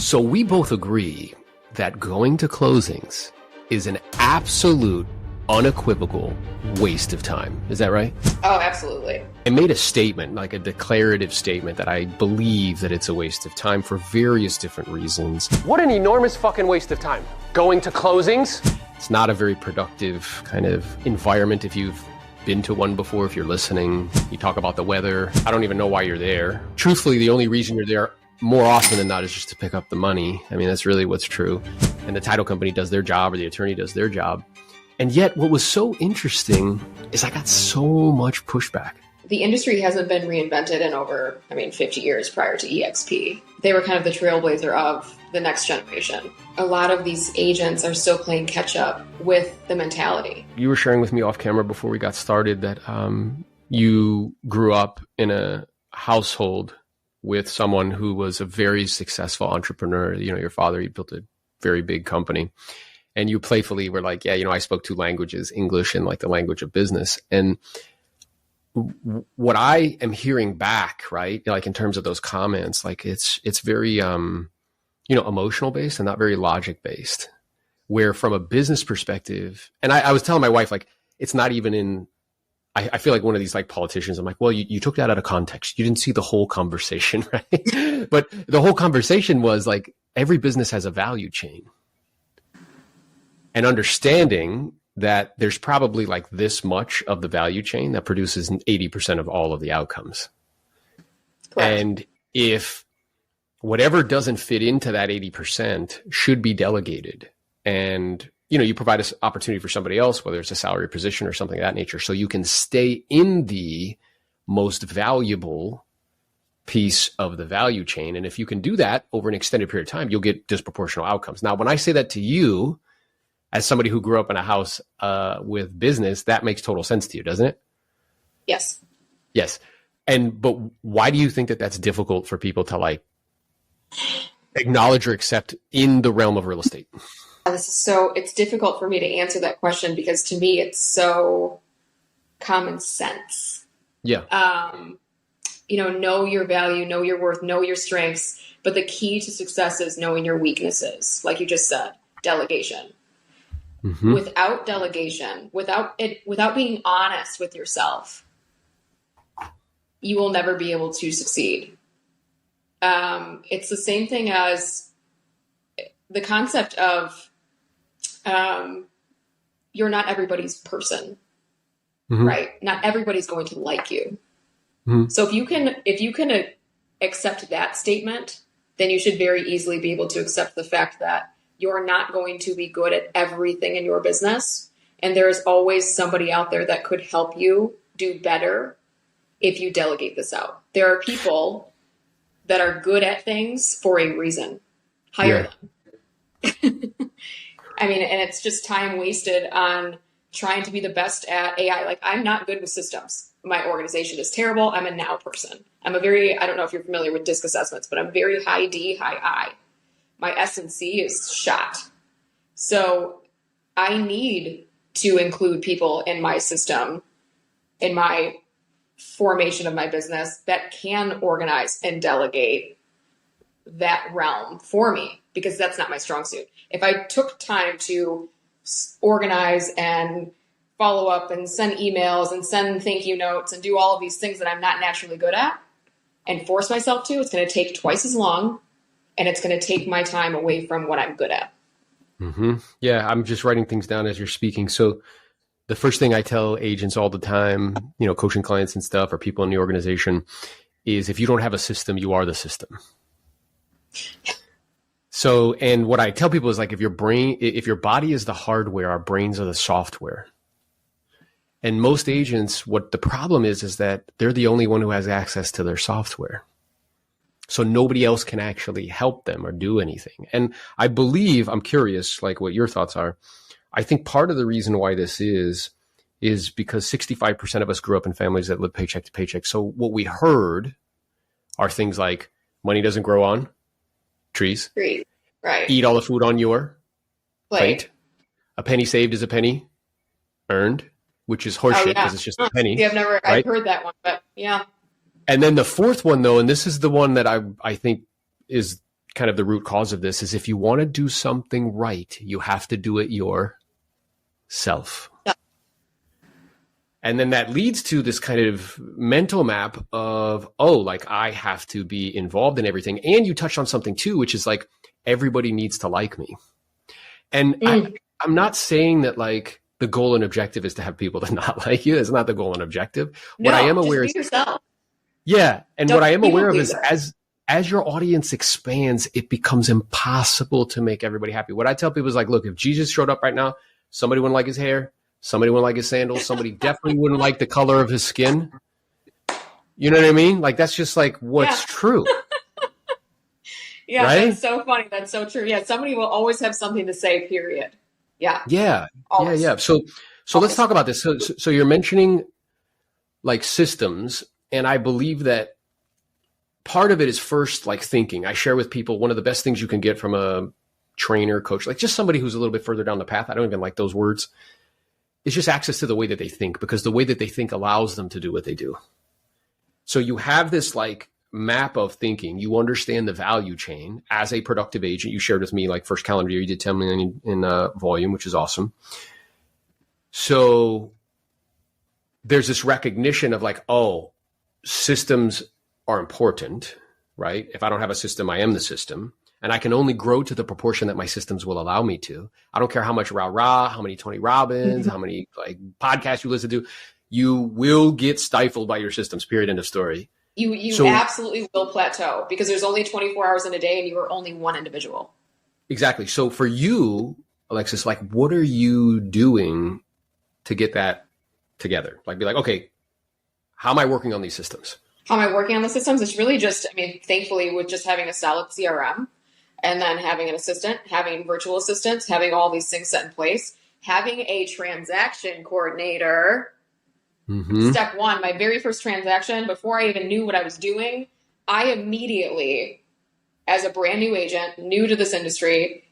So we both agree that going to closings is an absolute, unequivocal waste of time. Is that right? Oh, absolutely. I made a statement, like a declarative statement, that I believe that it's a waste of time for various different reasons. What an enormous fucking waste of time. Going to closings? It's not a very productive kind of environment if you've been to one before, if you're listening. You talk about the weather. I don't even know why you're there. Truthfully, the only reason you're there more often than not is just to pick up the money. I mean, that's really what's true. And the title company does their job, or the attorney does their job. And yet what was so interesting is I got so much pushback. The industry hasn't been reinvented in over, 50 years prior to EXP. They were kind of the trailblazer of the next generation. A lot of these agents are still playing catch up with the mentality. You were sharing with me off camera before we got started that you grew up in a household with someone who was a very successful entrepreneur. You know, your father, he built a very big company. And you playfully were like, yeah, I spoke two languages, English and like the language of business. And what I am hearing back, right, like in terms of those comments, like it's very, emotional based and not very logic based, where from a business perspective, and I was telling my wife, like, it's not even in, I feel like one of these like politicians, I'm like, well, you took that out of context. You didn't see the whole conversation, right? But the whole conversation was like, every business has a value chain. And understanding that there's probably like this much of the value chain that produces 80% of all of the outcomes. Correct. And if whatever doesn't fit into that 80% should be delegated, and you provide an opportunity for somebody else, whether it's a salary position or something of that nature, so you can stay in the most valuable piece of the value chain. And if you can do that over an extended period of time, you'll get disproportional outcomes. Now, when I say that to you, as somebody who grew up in a house with business, that makes total sense to you, doesn't it? Yes. Yes. But why do you think that that's difficult for people to like acknowledge or accept in the realm of real estate? It's difficult for me to answer that question because to me, it's so common sense. Yeah. Know your value, know your worth, know your strengths. But the key to success is knowing your weaknesses. Like you just said, delegation. Mm-hmm. Without delegation, without being honest with yourself, you will never be able to succeed. It's the same thing as the concept of you're not everybody's person, mm-hmm. right? Not everybody's going to like you. Mm-hmm. So if you can accept that statement, then you should very easily be able to accept the fact that you're not going to be good at everything in your business. And there is always somebody out there that could help you do better if you delegate this out. There are people that are good at things for a reason. Hire them. And it's just time wasted on trying to be the best at AI. Like, I'm not good with systems. My organization is terrible. I'm a now person. I don't know if you're familiar with DISC assessments, but I'm very high D, high I. My S&C is shot. So I need to include people in my system, in my formation of my business, that can organize and delegate that realm for me, because that's not my strong suit. If I took time to organize and follow up and send emails and send thank you notes and do all of these things that I'm not naturally good at and force myself to, it's going to take twice as long. And it's going to take my time away from what I'm good at. Mm-hmm. Yeah, I'm just writing things down as you're speaking. So the first thing I tell agents all the time, coaching clients and stuff, or people in the organization, is if you don't have a system, you are the system. So, and what I tell people is like, if your body is the hardware, our brains are the software. And most agents, what the problem is that they're the only one who has access to their software. So nobody else can actually help them or do anything. And I believe, I'm curious, like what your thoughts are. I think part of the reason why this is because 65% of us grew up in families that live paycheck to paycheck. So what we heard are things like money doesn't grow on trees. Right. Eat all the food on your plate. A penny saved is a penny earned, which is horseshit because it's just a penny. See, I've heard that one, but yeah. And then the fourth one, though, and this is the one that I think is kind of the root cause of this is if you want to do something right, you have to do it yourself. Yeah. And then that leads to this kind of mental map of, oh, like I have to be involved in everything. And you touched on something too, which is like, everybody needs to like me. And I'm not saying that like the goal and objective is to have people that not like you. It's not the goal and objective. No, what I am aware is yourself. Yeah. And Don't what I am aware of is that. as your audience expands, it becomes impossible to make everybody happy. What I tell people is like, look, if Jesus showed up right now, somebody wouldn't like his hair. Somebody wouldn't like his sandals. Somebody definitely wouldn't like the color of his skin. You know what I mean? Like, that's just like what's true. Yeah, right? That's so funny. That's so true. Yeah, somebody will always have something to say, period. Yeah. Yeah. Always. Yeah. So let's talk about this. So you're mentioning like systems, and I believe that part of it is first like thinking. I share with people one of the best things you can get from a trainer, coach, like just somebody who's a little bit further down the path. I don't even like those words. It's just access to the way that they think, because the way that they think allows them to do what they do. So you have this like map of thinking. You understand the value chain as a productive agent. You shared with me like first calendar year, you did 10 million in volume, which is awesome. So there's this recognition of like, oh, systems are important, right? If I don't have a system, I am the system. And I can only grow to the proportion that my systems will allow me to. I don't care how much rah-rah, how many Tony Robbins, how many like podcasts you listen to. You will get stifled by your systems, period, end of story. You absolutely will plateau, because there's only 24 hours in a day and you are only one individual. Exactly. So for you, Alexis, like what are you doing to get that together? Like be like, okay, how am I working on these systems? How am I working on the systems? It's really just, I mean, thankfully with just having a solid CRM and then having an assistant, having virtual assistants, having all these things set in place, having a transaction coordinator. Step one, my very first transaction, before I even knew what I was doing, I immediately, as a brand new agent, new to this industry,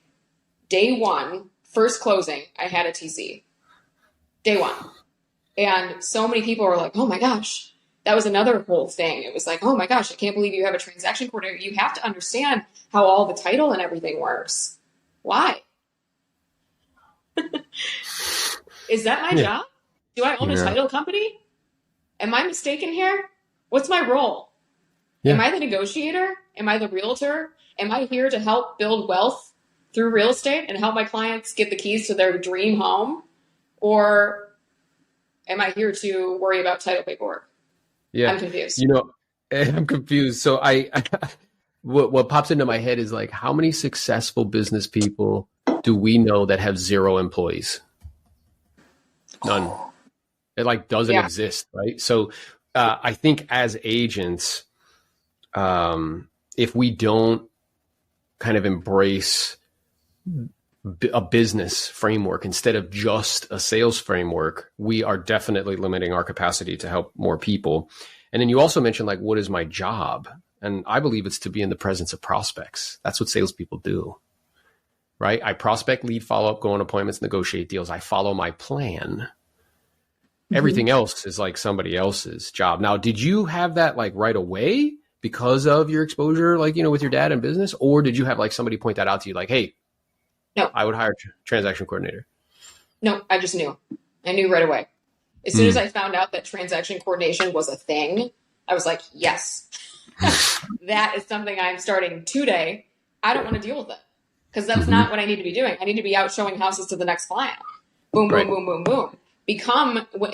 day one, first closing, I had a TC. Day one. And so many people were like, oh my gosh, that was another whole thing. It was like, oh my gosh, I can't believe you have a transaction coordinator. You have to understand how all the title and everything works. Why? Is that my job? Do I own a title company? Am I mistaken here? What's my role? Am I the negotiator? Am I the realtor? Am I here to help build wealth through real estate and help my clients get the keys to their dream home? Or am I here to worry about title paperwork? Yeah. I'm confused. You know, I'm confused. So what pops into my head is like, how many successful business people do we know that have 0 employees? None. It like doesn't exist, right? So I think as agents, if we don't kind of embrace a business framework instead of just a sales framework, we are definitely limiting our capacity to help more people. And then you also mentioned like, what is my job? And I believe it's to be in the presence of prospects. That's what salespeople do, right? I prospect, lead, follow up, go on appointments, negotiate deals. I follow my plan. Everything else is like somebody else's job. Now, did you have that like right away because of your exposure, like, you know, with your dad in business? Or did you have like somebody point that out to you like, hey, no, I would hire a transaction coordinator? No, I just knew. I knew right away. As soon as I found out that transaction coordination was a thing, I was like, yes, that is something I'm starting today. I don't want to deal with it because that's not what I need to be doing. I need to be out showing houses to the next client. Boom, boom, boom, boom, boom.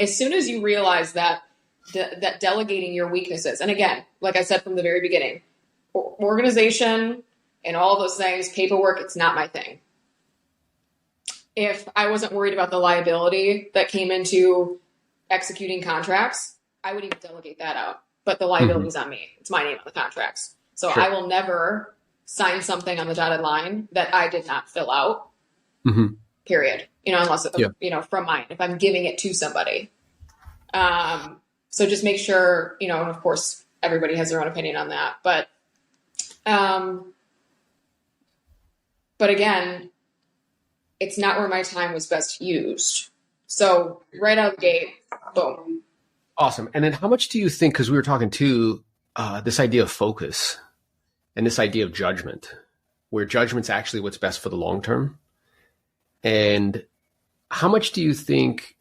As soon as you realize that delegating your weaknesses, and again, like I said from the very beginning, organization and all those things, paperwork, it's not my thing. If I wasn't worried about the liability that came into executing contracts, I would even delegate that out. But the liability is on me. It's my name on the contracts. So I will never sign something on the dotted line that I did not fill out. Period. You know, unless it's, you know, from mine, if I'm giving it to somebody. So just make sure, you know, and of course everybody has their own opinion on that, but again, it's not where my time was best used. So right out of the gate, boom. Awesome. And then how much do you think, because we were talking to this idea of focus and this idea of judgment, where judgment's actually what's best for the long term? And how much do you think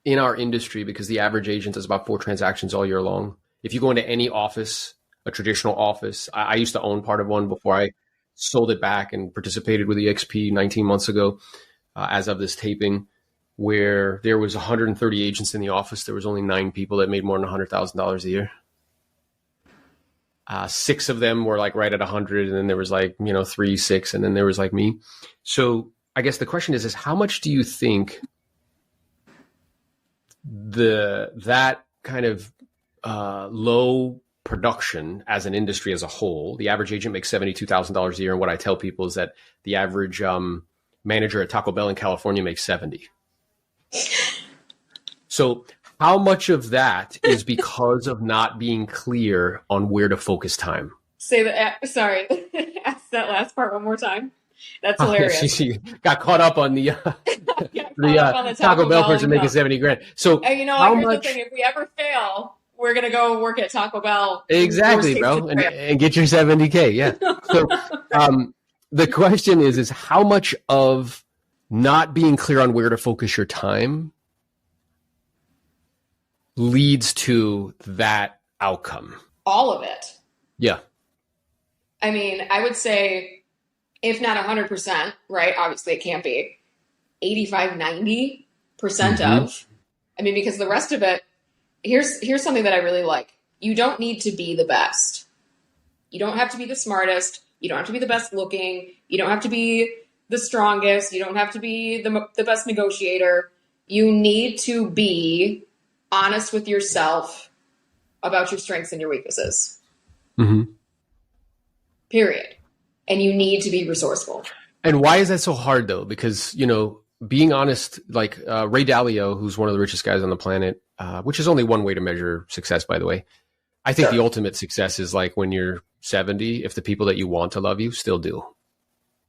in our industry, because the average agent does about 4 transactions all year long, if you go into any office, a traditional office, I used to own part of one before I sold it back and participated with EXP 19 months ago, as of this taping, where there was 130 agents in the office. There was only 9 people that made more than $100,000 a year. 6 of them were like right at 100, and then there was like, 3, 6, and then there was like me. So I guess the question is how much do you think that kind of low production as an industry as a whole, the average agent makes $72,000 a year, and what I tell people is that the average manager at Taco Bell in California makes 70. So how much of that is because of not being clear on where to focus time? Say that. Sorry. Ask that last part one more time. That's hilarious. She got caught up on the Taco Bell person making 70 grand. So and here's the thing: if we ever fail, we're gonna go work at Taco Bell. Exactly, bro, and get your 70K. Yeah. So the question is how much of not being clear on where to focus your time leads to that outcome? All of it. Yeah. I mean, I would say, if not 100%, right? Obviously it can't be 85, 90% of, I mean, because the rest of it, here's something that I really like. You don't need to be the best. You don't have to be the smartest. You don't have to be the best looking. You don't have to be the strongest. You don't have to be the best negotiator. You need to be honest with yourself about your strengths and your weaknesses. Period. And you need to be resourceful. And why is that so hard, though? Because, being honest, like Ray Dalio, who's one of the richest guys on the planet, which is only one way to measure success, by the way. I think the ultimate success is like when you're 70, if the people that you want to love you still do.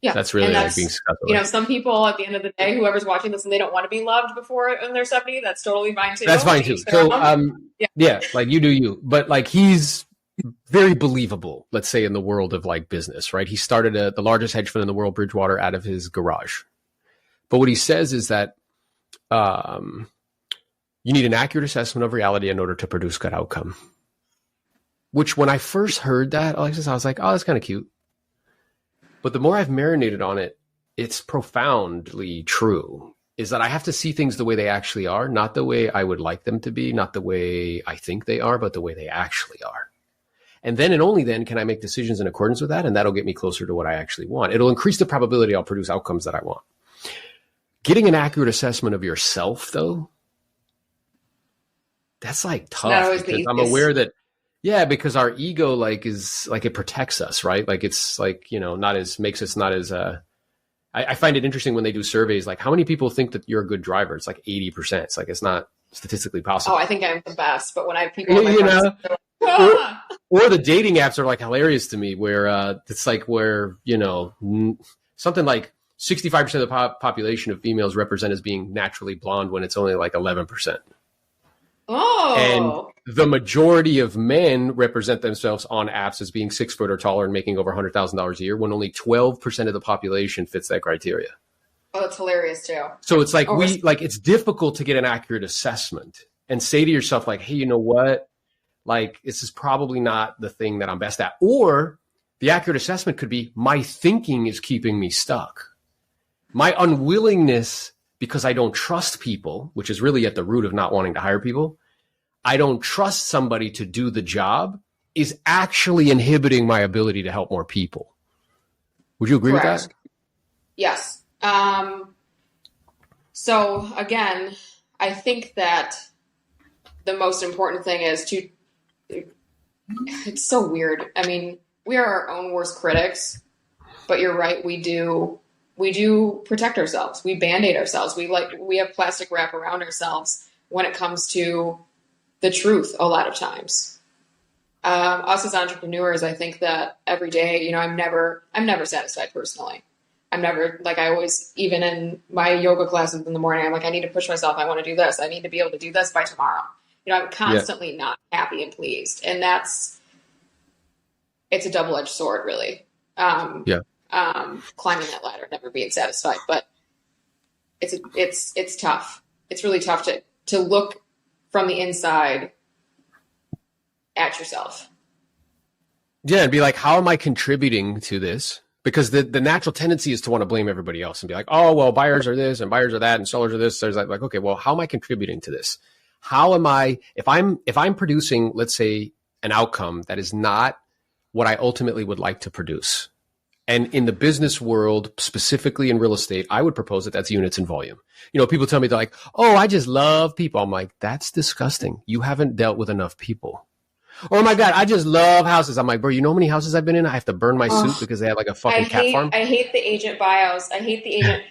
Yeah. That's really like being successful. Some people at the end of the day, whoever's watching this and they don't want to be loved before when they're 70, that's totally fine too. That's fine too. So, like you do you. But like he's very believable, let's say, in the world of like business, right? He started the largest hedge fund in the world, Bridgewater, out of his garage. But what he says is that you need an accurate assessment of reality in order to produce good outcome. Which when I first heard that, Alexis, I was like, oh, that's kind of cute. But the more I've marinated on it, it's profoundly true, is that I have to see things the way they actually are, not the way I would like them to be, not the way I think they are, but the way they actually are. And then and only then can I make decisions in accordance with that, and that'll get me closer to what I actually want. It'll increase the probability I'll produce outcomes that I want. Getting an accurate assessment of yourself, though, that's like tough. Because I'm aware that, because our ego is like it protects us, right? Like it's like, makes us not as I find it interesting when they do surveys, like how many people think that you're a good driver? It's like 80%. It's like it's not statistically possible. Oh, I think I'm the best, but when I have people or the dating apps are like hilarious to me, where it's like where something like 65% of the population of females represent as being naturally blonde when it's only like 11%. Oh. And the majority of men represent themselves on apps as being 6 foot or taller and making over $100,000 a year, when only 12% of the population fits that criteria. Oh, that's hilarious too. So it's like it's difficult to get an accurate assessment and say to yourself, like, hey, you know what? Like, this is probably not the thing that I'm best at. Or the accurate assessment could be, my thinking is keeping me stuck. My unwillingness, because I don't trust people, which is really at the root of not wanting to hire people, I don't trust somebody to do the job, is actually inhibiting my ability to help more people. Would you agree with that? Yes. So again, I think that the most important thing is it's so weird. I mean, we are our own worst critics, but you're right. We do protect ourselves. We Band-Aid ourselves. We have plastic wrap around ourselves when it comes to the truth a lot of times. Us as entrepreneurs, I think that every day, I'm never satisfied personally. I'm never, like, I always, even in my yoga classes in the morning, I'm like, I need to push myself. I want to do this. I need to be able to do this by tomorrow. I'm constantly not happy and pleased. And it's a double-edged sword, really. climbing that ladder, never being satisfied. But it's tough. It's really tough to look from the inside at yourself. Yeah, and be like, how am I contributing to this? Because the natural tendency is to want to blame everybody else and be like, oh, well, buyers are this and buyers are that and sellers are this. There's like, okay, well, how am I contributing to this? How am I, if I'm producing, let's say, an outcome that is not what I ultimately would like to produce. And in the business world, specifically in real estate, I would propose that that's units and volume. People tell me they're like, oh, I just love people. I'm like, that's disgusting. You haven't dealt with enough people. Oh my God, I just love houses. I'm like, bro, you know how many houses I've been in? I have to burn my suit because they have like a fucking cat farm. I hate the agent bios. I hate the agent.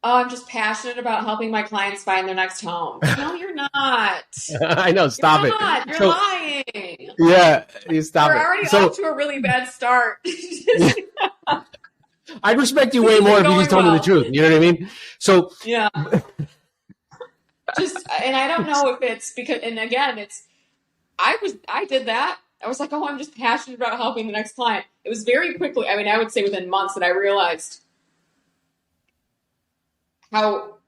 Oh, I'm just passionate about helping my clients find their next home. No, you're not. I know. Stop it. You're lying. Yeah, you stop it. We're already off to a really bad start. I'd respect you way more if you just told me the truth. You know what I mean? So yeah. And I don't know if it's because, and again, I did that. I was like, oh, I'm just passionate about helping the next client. It was very quickly. I mean, I would say within months that I realized how,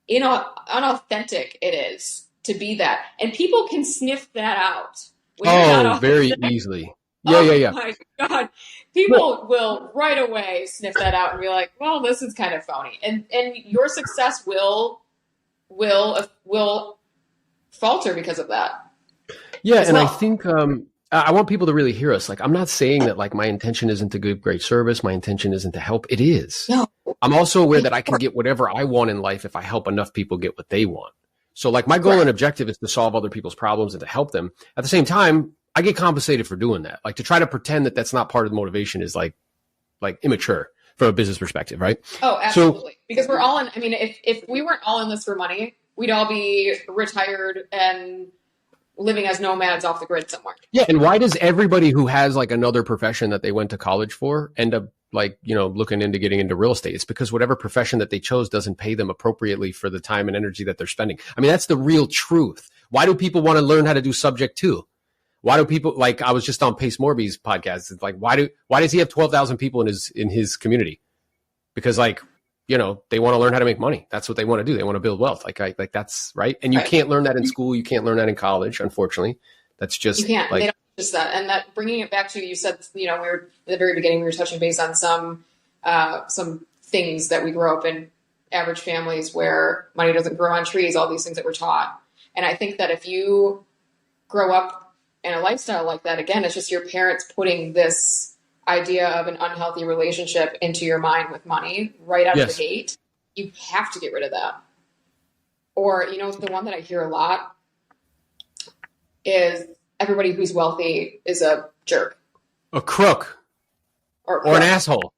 unauthentic it is to be that. And people can sniff that out. Very easily. Yeah. Oh my God. People will right away sniff that out and be like, well, this is kind of phony. And your success will falter because of that. Yeah. And I think, I want people to really hear us. Like, I'm not saying that like my intention isn't to give great service. My intention isn't to help. It is. No. I'm also aware that I can get whatever I want in life if I help enough people get what they want. So like my goal and objective is to solve other people's problems and to help them. At the same time, I get compensated for doing that. Like to try to pretend that that's not part of the motivation is like immature from a business perspective, right? Oh, absolutely. So, because we're all in, I mean, if we weren't all in this for money, we'd all be retired and living as nomads off the grid somewhere. Yeah. And why does everybody who has like another profession that they went to college for end up like, looking into getting into real estate? It's because whatever profession that they chose doesn't pay them appropriately for the time and energy that they're spending. I mean, that's the real truth. Why do people want to learn how to do subject to? Why do people, like I was just on Pace Morby's podcast. It's like, why does he have 12,000 people in his community? Because like, they want to learn how to make money. That's what they want to do. They want to build wealth. Like that's right. And you can't learn that in school. You can't learn that in college. Unfortunately, that's just, you can't. They don't just that. And that bringing it back to, you said, we were at the very beginning, we were touching base on some things that we grow up in average families where money doesn't grow on trees, all these things that we're taught. And I think that if you grow up in a lifestyle like that, again, it's just your parents putting this idea of an unhealthy relationship into your mind with money right out of the gate. You have to get rid of that. Or, the one that I hear a lot is everybody who's wealthy is a jerk. A crook. Or an asshole.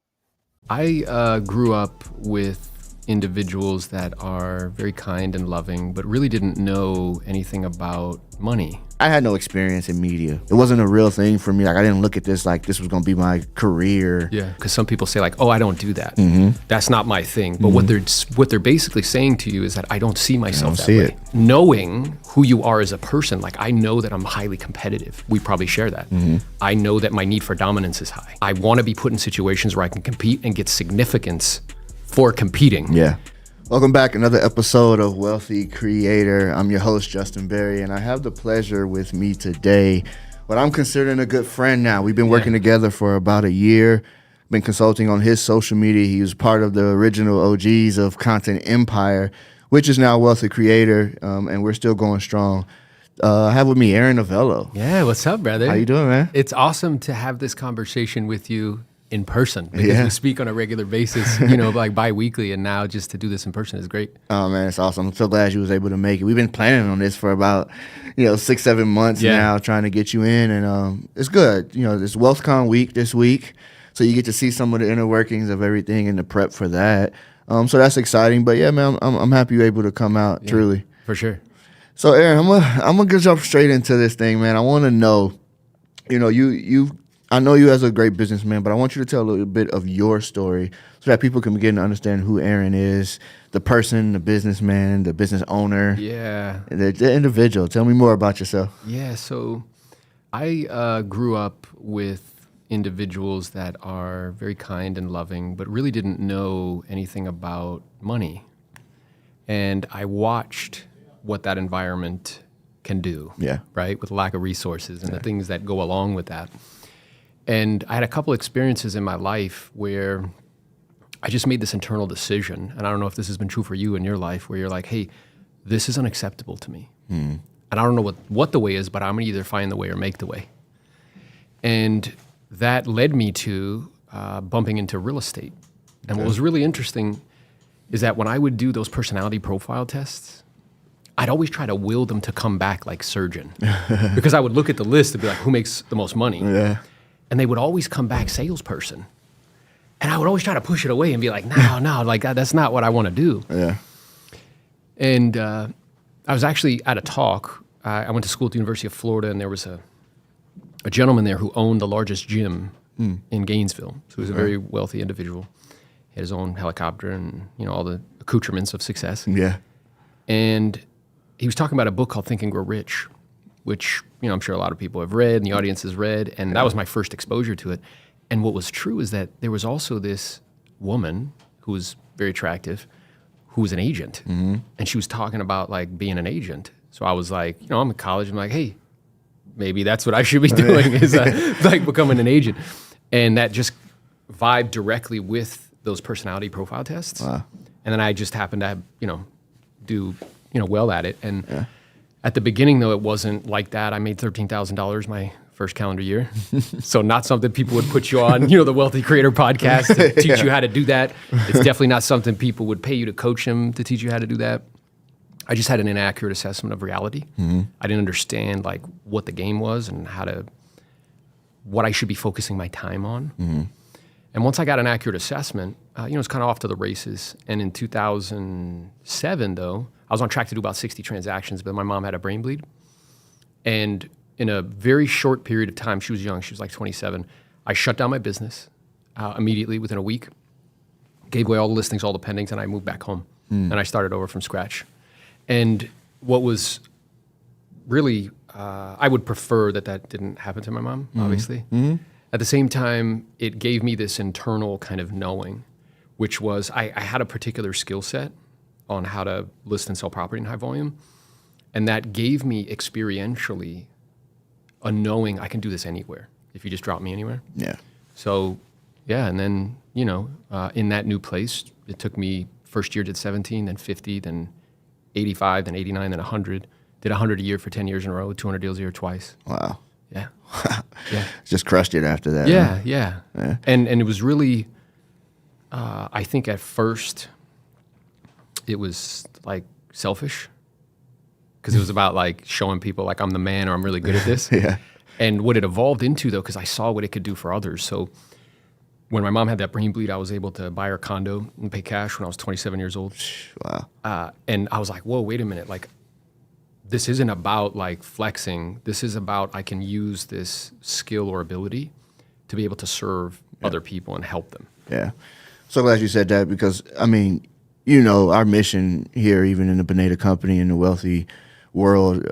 I grew up with individuals that are very kind and loving, but really didn't know anything about money. I had no experience in media. It wasn't a real thing for me. Like I didn't look at this like this was going to be my career. Yeah, because some people say like, "Oh, I don't do that. Mm-hmm. That's not my thing." But what they're basically saying to you is that I don't see myself that way. Knowing who you are as a person, like I know that I'm highly competitive. We probably share that. Mm-hmm. I know that my need for dominance is high. I want to be put in situations where I can compete and get significance for competing. Yeah. Welcome back, another episode of Wealthy Creator. I'm your host, Justin Berry, and I have the pleasure with me today, what I'm considering a good friend now. We've been working together for about a year, been consulting on his social media. He was part of the original OGs of Content Empire, which is now Wealthy Creator, and we're still going strong. I have with me Aaron Novello. Yeah, what's up, brother? How you doing, man? It's awesome to have this conversation with you in person, because we speak on a regular basis, like bi-weekly, and now just to do this in person is great. Oh man, it's awesome. I'm so glad you was able to make it. We've been planning on this for about 6-7 months now, trying to get you in, and it's good. It's WealthCon week this week, so you get to see some of the inner workings of everything and the prep for that. So that's exciting. But yeah, man, I'm happy you're able to come out. Truly, for sure. So Aaron, I'm gonna jump straight into this thing, man. I want to know, I know you as a great businessman, but I want you to tell a little bit of your story so that people can begin to understand who Aaron is, the person, the businessman, the business owner. Yeah. The individual. Tell me more about yourself. Yeah, so I grew up with individuals that are very kind and loving, but really didn't know anything about money. And I watched what that environment can do, right, with lack of resources and the things that go along with that. And I had a couple experiences in my life where I just made this internal decision, and I don't know if this has been true for you in your life, where you're like, hey, this is unacceptable to me. And I don't know what the way is, but I'm going to either find the way or make the way. And that led me to bumping into real estate. And what was really interesting is that when I would do those personality profile tests, I'd always try to will them to come back like surgeon. Because I would look at the list and be like, who makes the most money? Yeah. And they would always come back salesperson. And I would always try to push it away and be like, no, like that's not what I want to do. Yeah. And I was actually at a talk. I went to school at the University of Florida, and there was a gentleman there who owned the largest gym in Gainesville. So he was a very wealthy individual. He had his own helicopter and, all the accoutrements of success. Yeah. And he was talking about a book called Think and Grow Rich, which, I'm sure a lot of people have read and the audience has read. And that was my first exposure to it. And what was true is that there was also this woman who was very attractive, who was an agent. And she was talking about like being an agent. So I was like, I'm in college. I'm like, hey, maybe that's what I should be doing is like becoming an agent. And that just vibed directly with those personality profile tests. Wow. And then I just happened to, do, well at it. And at the beginning, though, it wasn't like that. I made $13,000 my first calendar year. So not something people would put you on, the Wealthy Creator podcast to teach you how to do that. It's definitely not something people would pay you to coach them to teach you how to do that. I just had an inaccurate assessment of reality. I didn't understand like what the game was and what I should be focusing my time on. And once I got an accurate assessment, it's kind of off to the races. And in 2007, though, I was on track to do about 60 transactions, but my mom had a brain bleed. And in a very short period of time, she was young, she was like 27, I shut down my business immediately within a week, gave away all the listings, all the pendings, and I moved back home. And I started over from scratch. And what was really, I would prefer that didn't happen to my mom, obviously. At the same time, it gave me this internal kind of knowing, which was I had a particular skill set on how to list and sell property in high volume. And that gave me experientially a knowing I can do this anywhere if you just drop me anywhere. Yeah. So, and then, in that new place, it took me first year did 17, then 50, then 85, then 89, then 100. Did 100 a year for 10 years in a row, 200 deals a year twice. Wow. Yeah. Just crushed it after that. Yeah. And it was really, I think at first it was like selfish because it was about like showing people like I'm the man or I'm really good at this. And what it evolved into though, because I saw what it could do for others. So when my mom had that brain bleed, I was able to buy her condo and pay cash when I was 27 years old. Wow. And I was like, whoa, wait a minute. Like, this isn't about like flexing. This is about I can use this skill or ability to be able to serve other people and help them. Yeah. So glad you said that because, our mission here, even in the Boneta company, in the wealthy world,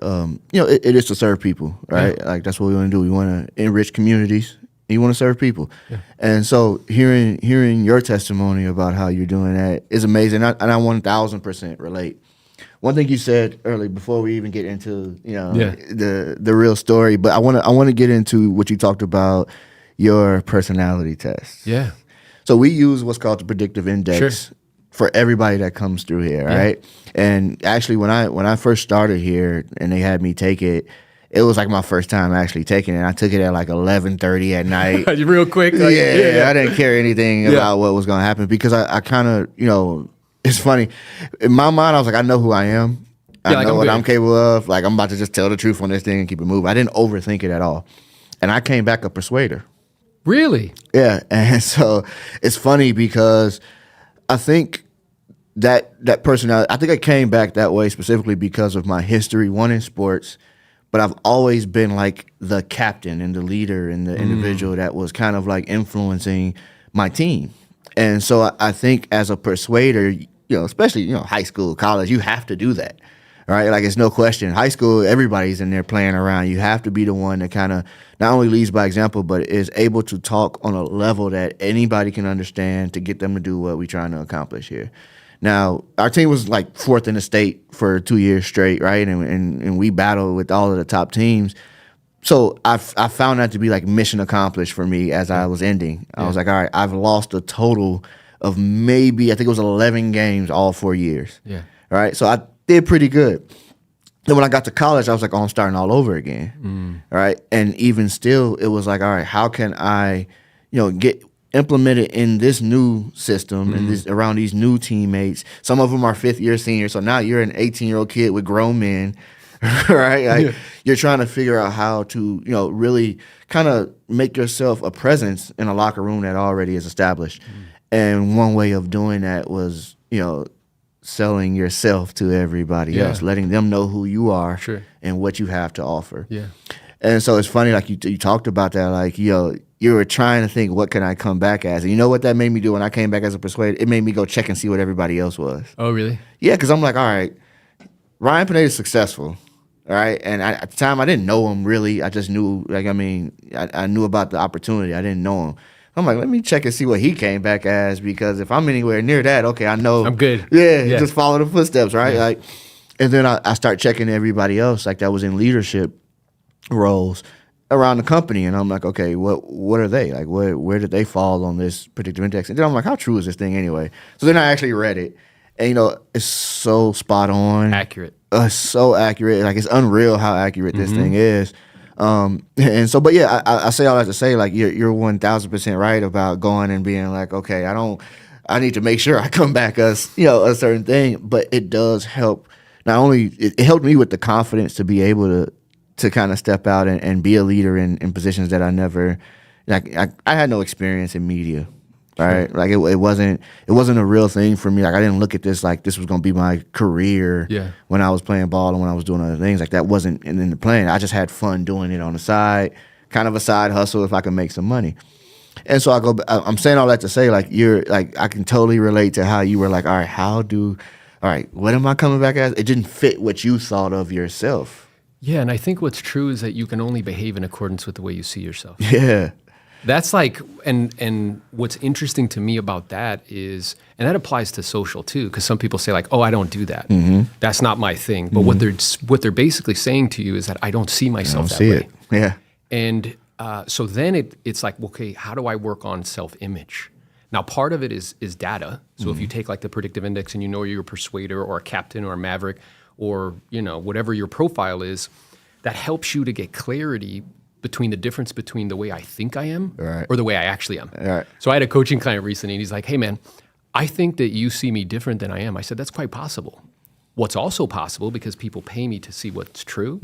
it is to serve people, right? Like that's what we want to do. We want to enrich communities. You want to serve people. And so hearing your testimony about how you're doing that is amazing. And I 1,000% relate. One thing you said earlier before we even get into, the real story, but I want to get into what you talked about, your personality test. Yeah. So we use what's called the predictive index for everybody that comes through here, right? And actually when I first started here and they had me take it, it was like my first time actually taking it. I took it at like 11:30 at night. Real quick. Like, I didn't care anything about what was going to happen because I kind of, it's funny. In my mind, I was like, I know who I am. I know what I'm capable of. Like, I'm about to just tell the truth on this thing and keep it moving. I didn't overthink it at all. And I came back a persuader. Really? Yeah. And so it's funny because I think that personality, I think I came back that way specifically because of my history, one in sports, but I've always been like the captain and the leader and the individual that was kind of like influencing my team. And so I think as a persuader, especially, high school, college, you have to do that, right? Like, it's no question. High school, everybody's in there playing around. You have to be the one that kind of not only leads by example, but is able to talk on a level that anybody can understand to get them to do what we're trying to accomplish here. Now, our team was like 4th in the state for 2 years straight, right? And we battled with all of the top teams. So I found that to be like mission accomplished for me as I was ending. I was like, all right, I've lost a total of maybe, I think it was 11 games all 4 years. Yeah. All right. So I did pretty good. Then when I got to college, I was like, oh, I'm starting all over again. All right. And even still, it was like, all right, how can I, get implemented in this new system and this around these new teammates? Some of them are 5th-year seniors. So now you're an 18-year-old kid with grown men. Right? Like, you're trying to figure out how to, really kind of make yourself a presence in a locker room that already is established. And one way of doing that was, selling yourself to everybody else, letting them know who you are and what you have to offer. Yeah. And so it's funny, like you talked about that, like, you were trying to think, what can I come back as? And you know what that made me do when I came back as a persuader? It made me go check and see what everybody else was. Oh, really? Yeah, because I'm like, all right, Ryan Pineda is successful. All right. And at the time, I didn't know him really. I just knew, I knew about the opportunity. I didn't know him. I'm like, let me check and see what he came back as, because if I'm anywhere near that, okay, I know. I'm good. Yeah. Just follow the footsteps, right? Yeah. Like, and then I start checking everybody else, like, that was in leadership roles around the company. And I'm like, okay, what are they? Like, where did they fall on this predictive index? And then I'm like, how true is this thing anyway? So then I actually read it. And, it's so spot on. Accurate. So accurate. Like, it's unreal how accurate this thing is. And so, but yeah, I say all that to say, like, you're 1,000% right about going and being like, okay, I need to make sure I come back as, a certain thing. But it does help. Not only, it helped me with the confidence to be able to kind of step out and be a leader in positions that I never, like, I had no experience in media. Right, like it wasn't a real thing for me. Like, I didn't look at this like this was gonna be my career. When I was playing ball and when I was doing other things, like, that wasn't in the plan. I just had fun doing it on the side, kind of a side hustle if I could make some money. And so I'm saying all that to say, like, you're like, I can totally relate to how you were like, all right, what am I coming back as? It didn't fit what you thought of yourself. Yeah, and I think what's true is that you can only behave in accordance with the way you see yourself. Yeah. That's like, and what's interesting to me about that is, and that applies to social too, because some people say like, oh, I don't do that. That's not my thing. But what they're basically saying to you is that I don't see myself that way. It. Yeah. And so then it's like, okay, how do I work on self-image? Now, part of it is data. So if you take like the predictive index and you're a persuader or a captain or a maverick or, whatever your profile is, that helps you to get clarity between the difference between the way I think I am or the way I actually am. Right. So I had a coaching client recently, and he's like, hey, man, I think that you see me different than I am. I said, that's quite possible. What's also possible, because people pay me to see what's true,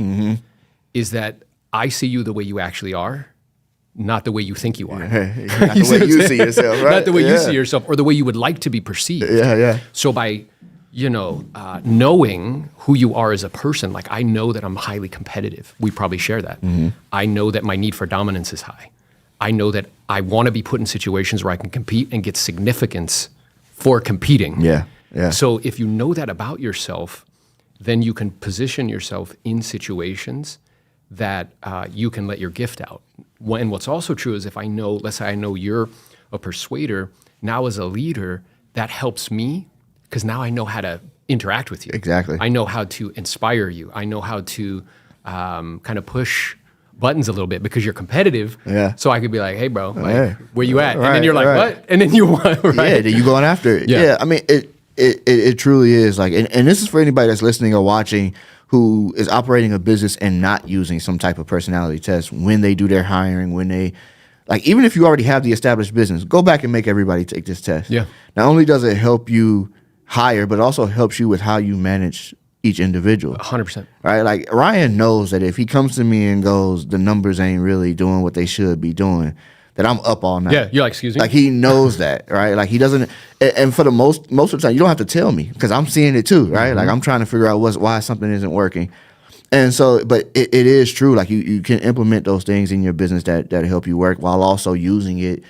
is that I see you the way you actually are, not the way you think you are. Not the way you see yourself, right? Not the way you see yourself or the way you would like to be perceived. Yeah. So by knowing who you are as a person, like, I know that I'm highly competitive. We probably share that. I know that my need for dominance is high. I know that I want to be put in situations where I can compete and get significance for competing. Yeah. So if you know that about yourself, then you can position yourself in situations that you can let your gift out. And what's also true is, if I know, let's say I know you're a persuader, now as a leader, that helps me, because now I know how to interact with you. Exactly. I know how to inspire you. I know how to kind of push buttons a little bit, because you're competitive. Yeah. So I could be like, hey, bro, like, where you at? And then you're like, what? And then you want, right? Yeah, then you going after it. Yeah. I mean, it truly is like, and this is for anybody that's listening or watching who is operating a business and not using some type of personality test when they do their hiring, when they, like, even if you already have the established business, go back and make everybody take this test. Yeah. Not only does it help you hire, but also helps you with how you manage each individual. 100%. Right? Like, Ryan knows that if he comes to me and goes, the numbers ain't really doing what they should be doing, that I'm up all night. Yeah, you're like, excuse me? Like, he knows that, right? Like, he doesn't, and for the most of the time, you don't have to tell me, because I'm seeing it too, right? Like, I'm trying to figure out why something isn't working. And so, but it is true. Like, you can implement those things in your business that help you work, while also using it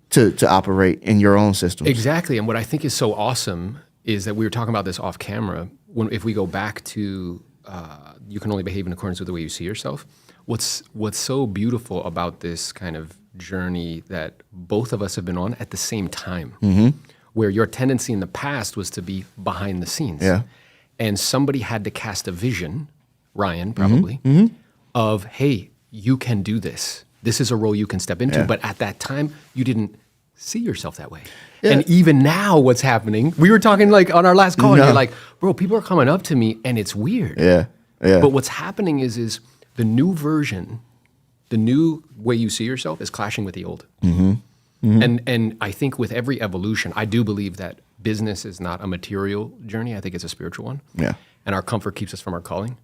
to operate in your own systems. Exactly. And what I think is so awesome is that we were talking about this off camera, if we go back to you can only behave in accordance with the way you see yourself, what's so beautiful about this kind of journey that both of us have been on at the same time, where your tendency in the past was to be behind the scenes. Yeah. And somebody had to cast a vision, Ryan probably, of, hey, you can do this. This is a role you can step into. But at that time, you didn't see yourself that way. Yeah. And even now, what's happening, we were talking like on our last call, and you're like, bro, people are coming up to me and it's weird. Yeah. But what's happening is the new version, the new way you see yourself is clashing with the old. And I think with every evolution, I do believe that business is not a material journey. I think it's a spiritual one. Yeah. And our comfort keeps us from our calling.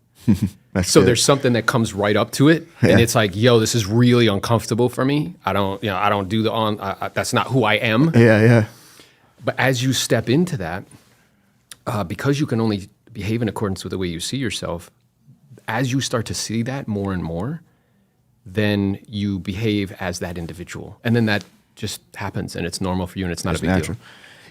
So there's something that comes right up to it, and it's like, yo, this is really uncomfortable for me. I don't do that's not who I am. Yeah. But as you step into that, because you can only behave in accordance with the way you see yourself, as you start to see that more and more, then you behave as that individual, and then that just happens, and it's normal for you, and it's not a big deal.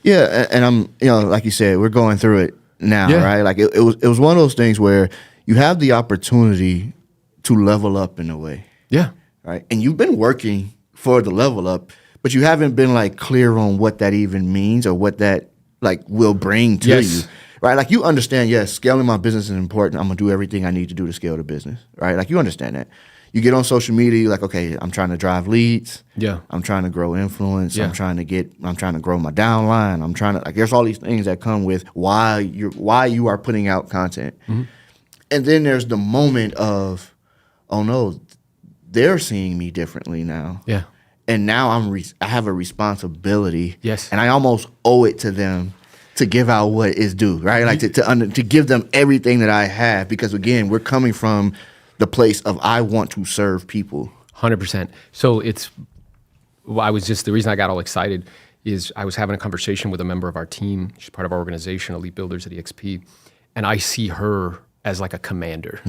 Yeah, and I'm, like you said, we're going through it now, right? Like it was one of those things where you have the opportunity to level up in a way. Yeah. Right. And you've been working for the level up, but you haven't been like clear on what that even means or what that like will bring to you. Right. Like you understand, yes, scaling my business is important. I'm gonna do everything I need to do to scale the business. Right. Like you understand that. You get on social media, you're like, okay, I'm trying to drive leads. Yeah. I'm trying to grow influence. I'm trying to grow my downline. There's all these things that come with why you are putting out content. And then there's the moment of, oh no, they're seeing me differently now. Yeah. And now I have a responsibility. Yes. And I almost owe it to them to give out what is due, right? Like to give them everything that I have, because again, we're coming from the place of I want to serve people. 100%. So the reason I got all excited is I was having a conversation with a member of our team. She's part of our organization, Elite Builders at EXP. And I see her as like a commander.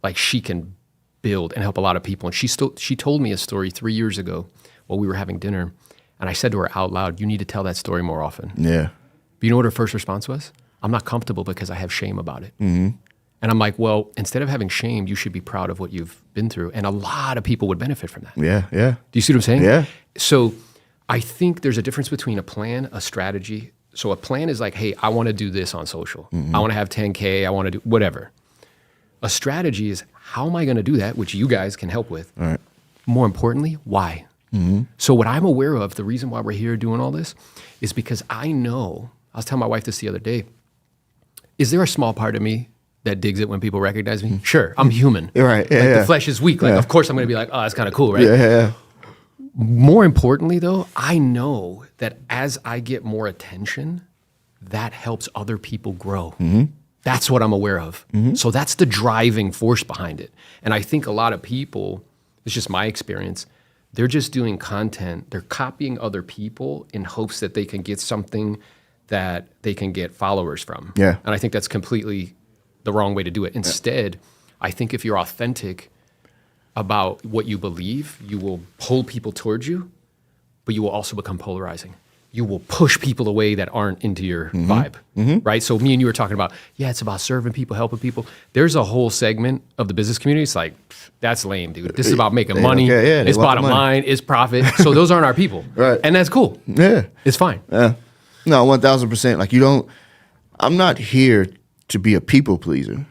Like she can build and help a lot of people. And she told me a story 3 years ago while we were having dinner. And I said to her out loud, you need to tell that story more often. Yeah. But you know what her first response was? I'm not comfortable because I have shame about it. And I'm like, well, instead of having shame, you should be proud of what you've been through. And a lot of people would benefit from that. Yeah. Do you see what I'm saying? Yeah. So I think there's a difference between a plan, a strategy. So a plan is like, hey, I want to do this on social. I want to have 10K. I want to do whatever. A strategy is, how am I going to do that, which you guys can help with? All right. More importantly, why? So what I'm aware of, the reason why we're here doing all this is because I know, I was telling my wife this the other day, is there a small part of me that digs it when people recognize me? Sure, I'm human. You're right. The flesh is weak. Of course I'm going to be like, oh, that's kind of cool, right? Yeah. More importantly, though, I know that as I get more attention, that helps other people grow. That's what I'm aware of. So that's the driving force behind it. And I think a lot of people, it's just my experience, they're just doing content. They're copying other people in hopes that they can get something that they can get followers from. Yeah. And I think that's completely the wrong way to do it. Instead, I think if you're authentic about what you believe, you will pull people towards you, but you will also become polarizing. You will push people away that aren't into your vibe, right? So me and you were talking about, it's about serving people, helping people. There's a whole segment of the business community. It's like, that's lame, dude. This is about making money. It's bottom line, it's profit. So those aren't our people. Right. And that's cool. Yeah. It's fine. Yeah. No, 1,000%. Like I'm not here to be a people pleaser.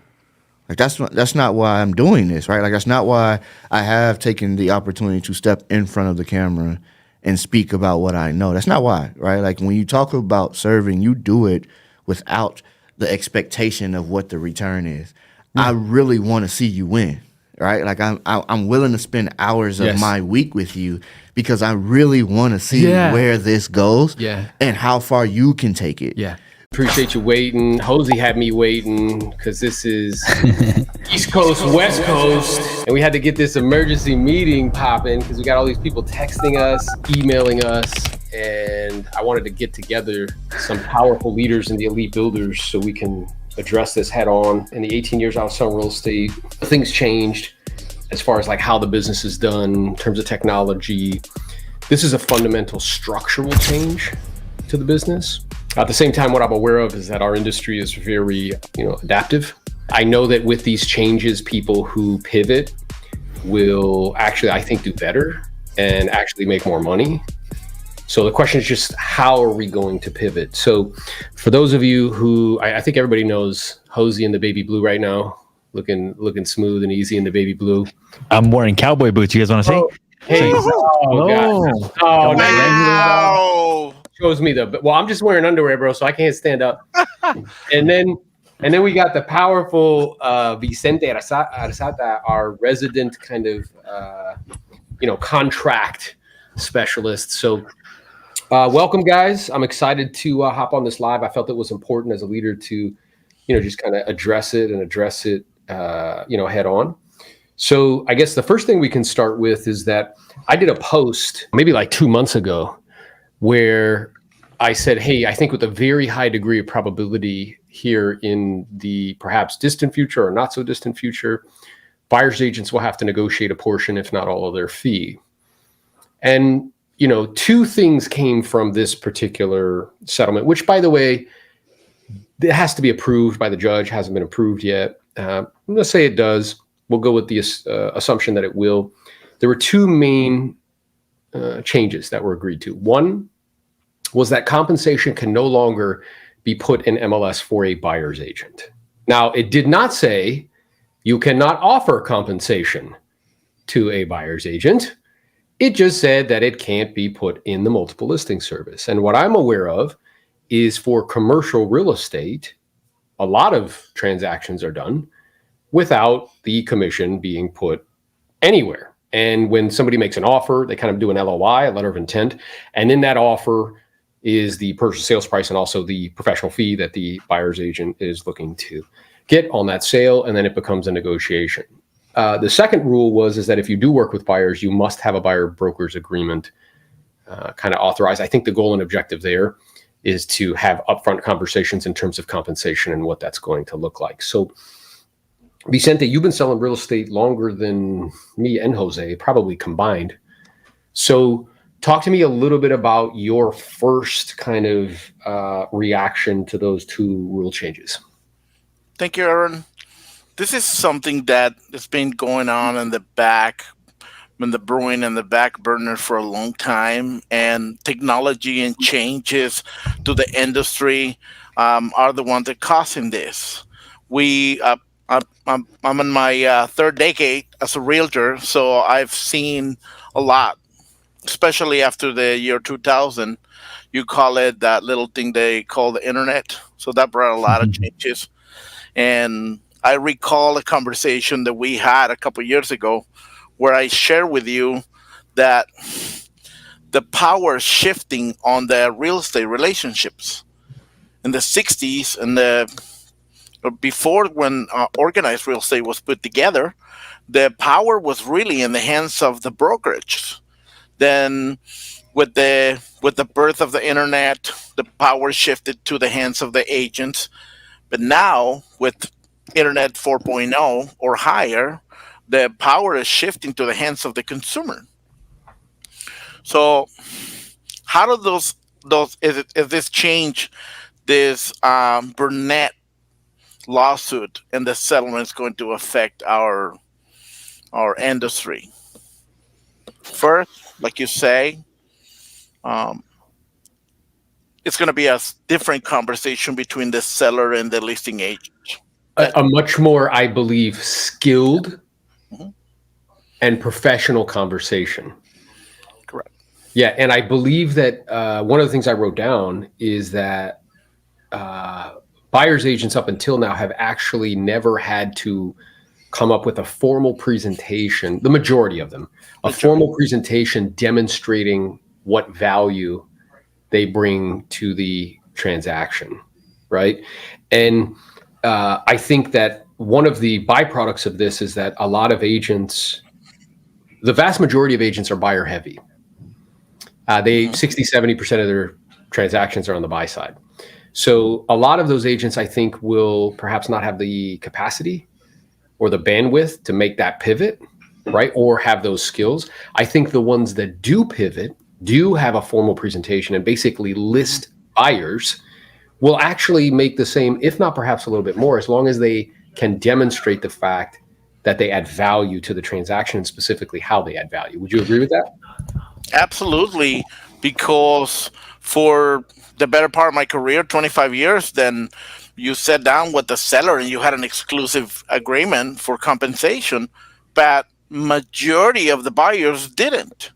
Like that's not why I'm doing this, right? Like that's not why I have taken the opportunity to step in front of the camera and speak about what I know. That's not why, right? Like when you talk about serving, you do it without the expectation of what the return is. I really want to see you win, right? Like I'm willing to spend hours of my week with you because I really want to see where this goes and how far you can take it. Yeah. Appreciate you waiting. Hosey had me waiting because this is East Coast, West Coast. And we had to get this emergency meeting popping because we got all these people texting us, emailing us. And I wanted to get together some powerful leaders in the Elite Builders so we can address this head on. In the 18 years I was selling real estate, things changed as far as like how the business is done in terms of technology. This is a fundamental structural change to the business. At the same time, what I'm aware of is that our industry is very, adaptive. I know that with these changes, people who pivot will actually, I think, do better and actually make more money. So the question is just, how are we going to pivot? So for those of you who, I think everybody knows Hosey in the baby blue right now, looking smooth and easy in the baby blue. I'm wearing cowboy boots. You guys want to see? Hey, God. Oh, Wow. Shows me well, I'm just wearing underwear, bro, so I can't stand up. and then we got the powerful Vicente Arzata, our resident kind of contract specialist. So welcome, guys. I'm excited to hop on this live. I felt it was important as a leader to just kind of address it head on. So I guess the first thing we can start with is that I did a post maybe like 2 months ago where I said, hey, I think with a very high degree of probability here in the perhaps distant future or not so distant future, buyer's agents will have to negotiate a portion, if not all of their fee. And, two things came from this particular settlement, which, by the way, it has to be approved by the judge, hasn't been approved yet. Let's say it does. We'll go with the assumption that it will. There were two main changes that were agreed to. One was that compensation can no longer be put in MLS for a buyer's agent. Now, it did not say you cannot offer compensation to a buyer's agent. It just said that it can't be put in the multiple listing service. And what I'm aware of is for commercial real estate, a lot of transactions are done without the commission being put anywhere. And when somebody makes an offer, they kind of do an LOI, a letter of intent. And in that offer is the purchase sales price and also the professional fee that the buyer's agent is looking to get on that sale. And then it becomes a negotiation. The second rule is that if you do work with buyers, you must have a buyer broker's agreement kind of authorized. I think the goal and objective there is to have upfront conversations in terms of compensation and what that's going to look like. So, Vicente, you've been selling real estate longer than me and Jose, probably combined. So talk to me a little bit about your first kind of reaction to those two rule changes. Thank you, Aaron. This is something that has been going on in the back, in the brewing and the back burner for a long time, and technology and changes to the industry are the ones that are causing this. I'm in my third decade as a realtor, so I've seen a lot, especially after the year 2000. You call it that little thing they call the internet. So that brought a lot of changes. And I recall a conversation that we had a couple years ago where I shared with you that the power shifting on the real estate relationships in the 60s and before, when organized real estate was put together, the power was really in the hands of the brokerage. Then with the birth of the internet, the power shifted to the hands of the agents. But now with Internet 4.0 or higher, the power is shifting to the hands of the consumer. So how do those is this change, this Burnett lawsuit and the settlement is going to affect our industry? First, like you say, it's going to be a different conversation between the seller and the listing agent. A much more, I believe, skilled and professional conversation. Correct. Yeah, and I believe that one of the things I wrote down is that buyer's agents up until now have actually never had to come up with a formal presentation, the majority of them, formal presentation demonstrating what value they bring to the transaction, right? And I think that one of the byproducts of this is that a lot of agents, the vast majority of agents are buyer heavy. 60-70% of their transactions are on the buy side. So a lot of those agents, I think, will perhaps not have the capacity or the bandwidth to make that pivot, right? Or have those skills. I think the ones that do pivot do have a formal presentation and basically list buyers will actually make the same, if not perhaps a little bit more, as long as they can demonstrate the fact that they add value to the transaction and specifically how they add value. Would you agree with that? Absolutely, because for the better part of my career, 25 years, then you sat down with the seller and you had an exclusive agreement for compensation, but majority of the buyers didn't.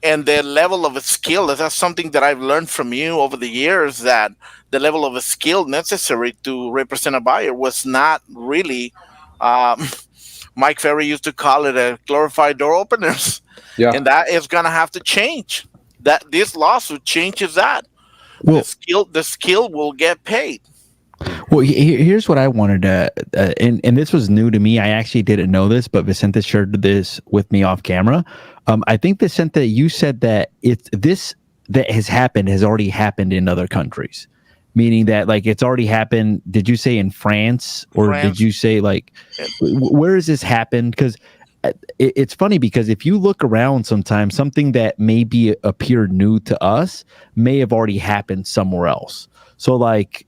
And the level of skill, that's something that I've learned from you over the years, that the level of skill necessary to represent a buyer was not really, um, Mike Ferry used to call it a glorified door openers. Yeah. And that is going to have to change. That this lawsuit changes that. Well, The skill will get paid. Well, here's what I wanted to, and this was new to me. I actually didn't know this, but Vicente shared this with me off camera. I think, Vicente, you said that this that has already happened in other countries, meaning that like it's already happened. Did you say in France, or did you say like where has this happened? Because it's funny, because if you look around sometimes, something that maybe appeared new to us may have already happened somewhere else. So like,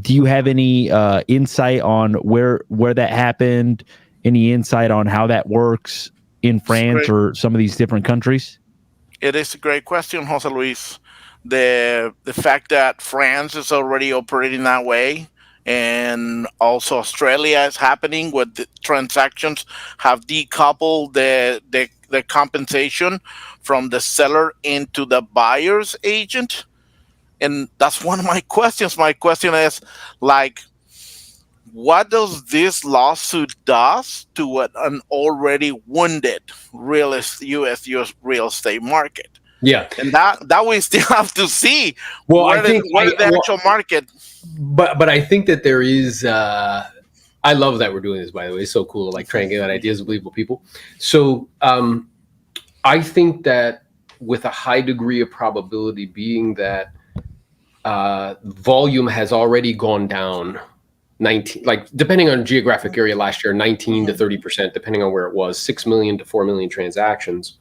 do you have any insight on where that happened? Any insight on how that works in France or some of these different countries? It is a great question, Jose Luis. The fact that France is already operating that way, and also Australia is happening, with the transactions have decoupled the compensation from the seller into the buyer's agent. And that's one of my questions. My question is, like, what does this lawsuit does to an already wounded U.S. real estate market? Yeah, and that we still have to see. Well, what is the actual market. But I think that there is. I love that we're doing this. By the way, it's so cool to like try and get out ideas of believable people. So I think that with a high degree of probability, being that volume has already gone down 19, like depending on geographic area last year, 19 to 30%, depending on where it was, 6 million to 4 million transactions.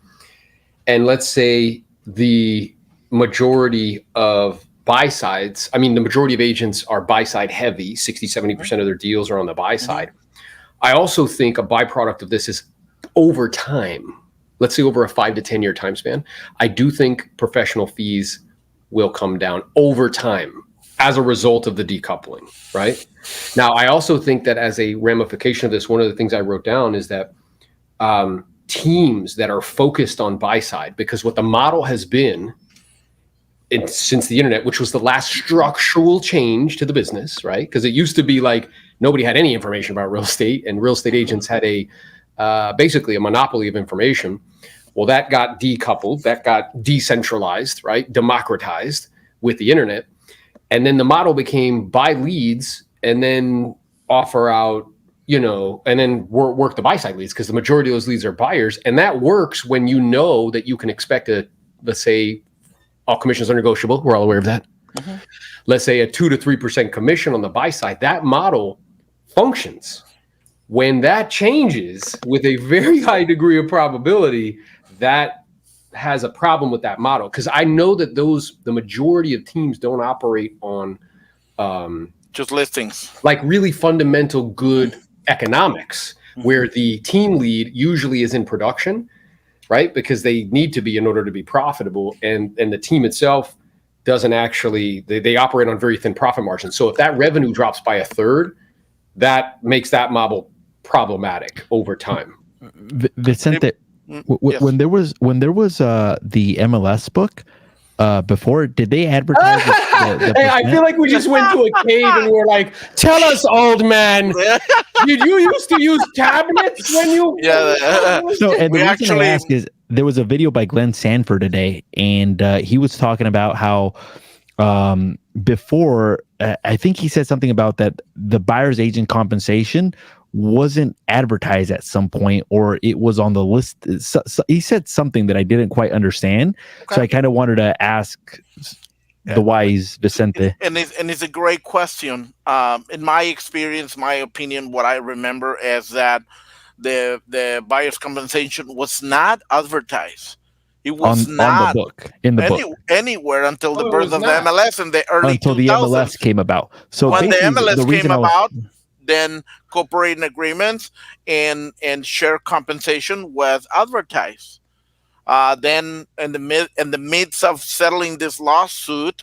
And let's say the majority of buy sides, I mean, the majority of agents are buy side heavy, 60, 70% of their deals are on the buy side. I also think a byproduct of this is over time, let's say over a 5 to 10 year time span, I do think professional fees will come down over time as a result of the decoupling, right? Now, I also think that as a ramification of this, one of the things I wrote down is that teams that are focused on buy side, because what the model has been since the internet, which was the last structural change to the business, right? Because it used to be like nobody had any information about real estate, and real estate agents had basically a monopoly of information. Well, that got decoupled, that got decentralized, right? Democratized with the internet. And then the model became buy leads and then offer out, and then work the buy side leads, because the majority of those leads are buyers. And that works when you know that you can expect let's say, all commissions are negotiable. We're all aware of that. Let's say a 2 to 3% commission on the buy side. That model functions. When that changes with a very high degree of probability, that has a problem with that model. Because I know that the majority of teams don't operate on just listings, like really fundamental good economics, where the team lead usually is in production, right? Because they need to be in order to be profitable, and the team itself doesn't actually, they operate on very thin profit margins. So if that revenue drops by a third, that makes that model problematic over time. Vicente, when there was the MLS book before, did they advertise Hey, I feel like we just went to a cave and we were like, tell us, old man, did you used to use tablets when you So, and the reason I ask is there was a video by Glenn Sanford today, and he was talking about how before, I think he said something about that the buyer's agent compensation wasn't advertised at some point, or it was on the list. So he said something that I didn't quite understand. Okay. So I kind of wanted to ask the wise Vicente. And it's a great question. In my experience, my opinion, what I remember is that the buyer's compensation was not advertised. It was on not the book, in the book, anywhere until the Oh, it birth was of the not. MLS in the early until 2000s. the MLS came about. So When the basically, the MLS came reason I was about, then cooperating agreements and share compensation was advertised. Then in the midst of settling this lawsuit,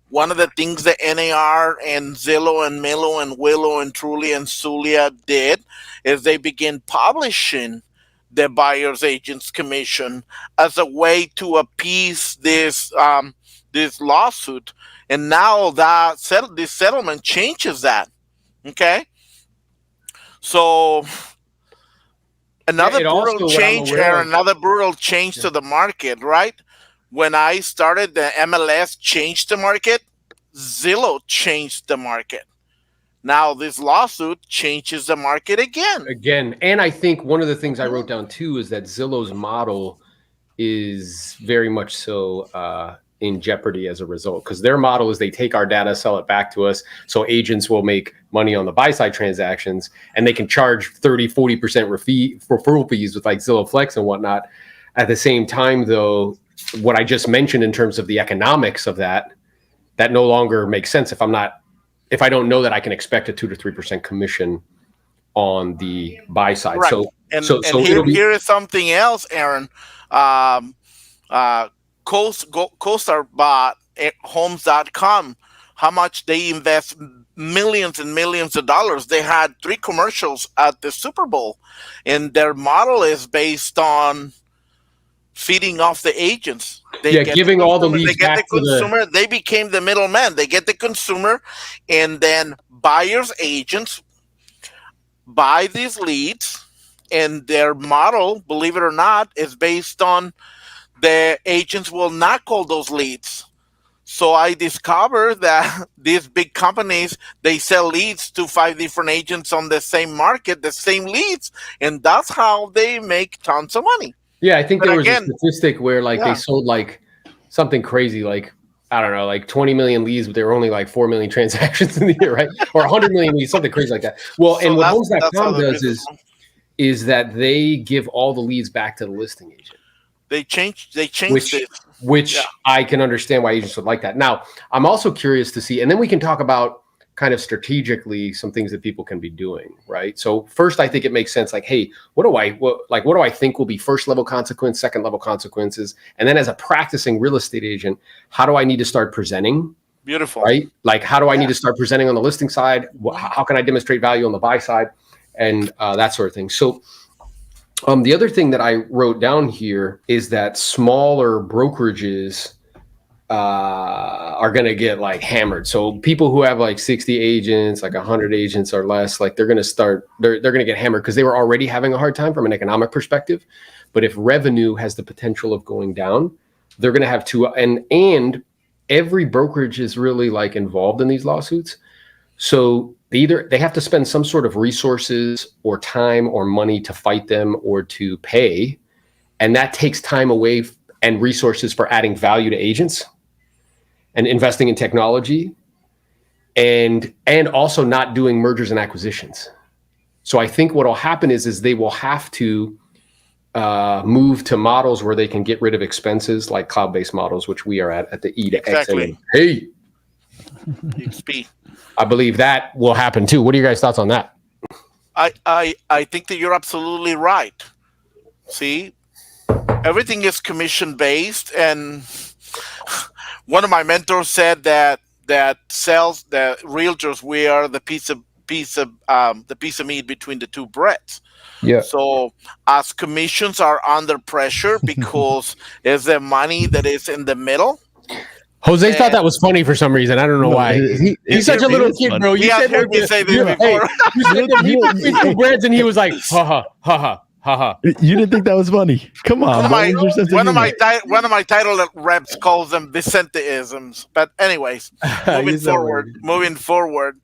one of the things that NAR and Zillow and Millo and Willow and Truly and Zulia did is they began publishing the buyer's agents commission as a way to appease this lawsuit. And now that this settlement changes that. Okay, so another It brutal also, what I'm change, aware Aaron, of. another brutal change to the market, right? When I started, the MLS changed the market. Zillow changed the market. Now this lawsuit changes the market again. And I think one of the things I wrote down too is that Zillow's model is very much so in jeopardy as a result, because their model is they take our data, sell it back to us, so agents will make money on the buy side transactions, and they can charge 30-40% referral fees with like Zillow Flex and whatnot. At the same time, though, what I just mentioned in terms of the economics of that no longer makes sense if I don't know that I can expect a 2 to 3% commission on the buy side. Right. So Here is something else, Aaron. CoStar bought Homes.com. How much they invest millions and millions of dollars. They had 3 commercials at the Super Bowl, and their model is based on feeding off the agents. Giving all the leads back to consumer. They became the middleman. They get the consumer, and then buyers agents buy these leads, and their model, believe it or not, is based on the agents will not call those leads. So I discovered that these big companies, they sell leads to 5 different agents on the same market, the same leads, and that's how they make tons of money. Yeah, I think there was a statistic where they sold like something crazy, like, I don't know, like 20 million leads, but there were only like 4 million transactions in the year, right? Or 100 million leads, something crazy like that. Well, so and what Homes.com does is that they give all the leads back to the listing agent. They changed it. Which I can understand why agents would like that. Now, I'm also curious to see, and then we can talk about kind of strategically some things that people can be doing, right? So first, I think it makes sense. Like, hey, what do I think will be first level consequence, second level consequences, and then as a practicing real estate agent, how do I need to start presenting? Beautiful, right? Like, how do I need to start presenting on the listing side? How can I demonstrate value on the buy side, and that sort of thing. So, the other thing that I wrote down here is that smaller brokerages are going to get like hammered. So people who have like 60 agents, like 100 agents or less, like they're going to get hammered because they were already having a hard time from an economic perspective. But if revenue has the potential of going down, they're going to have to, and every brokerage is really like involved in these lawsuits. So they have to spend some sort of resources or time or money to fight them or to pay. And that takes time away and resources for adding value to agents and investing in technology, and also not doing mergers and acquisitions. So I think what will happen is they will have to move to models where they can get rid of expenses, like cloud-based models, which we are at the E to X. Exactly. Hey, XP. I believe that will happen too. What are your guys' thoughts on that? I think that you're absolutely right. See, everything is commission based, and one of my mentors said that realtors, we are the piece of meat between the two breads. Yeah. So as commissions are under pressure because it's the money that is in the middle. Jose thought that was funny for some reason. I don't know why. He's such a little kid, bro. You said heard me say this before. You said the meat between two breads, and he was like, ha ha ha ha. You didn't think that was funny? Come on. One of my title reps calls them Vicenteisms. But anyways, moving forward,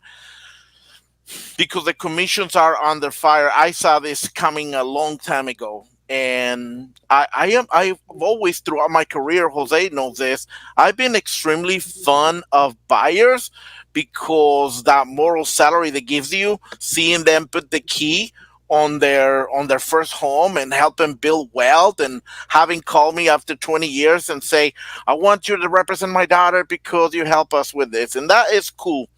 because the commissions are under fire. I saw this coming a long time ago, and I've always throughout my career, Jose knows this, I've been extremely fond of buyers because that moral salary that gives you, seeing them put the key on their first home and help them build wealth, and having called me after 20 years and say, I want you to represent my daughter because you help us with this, and that is cool,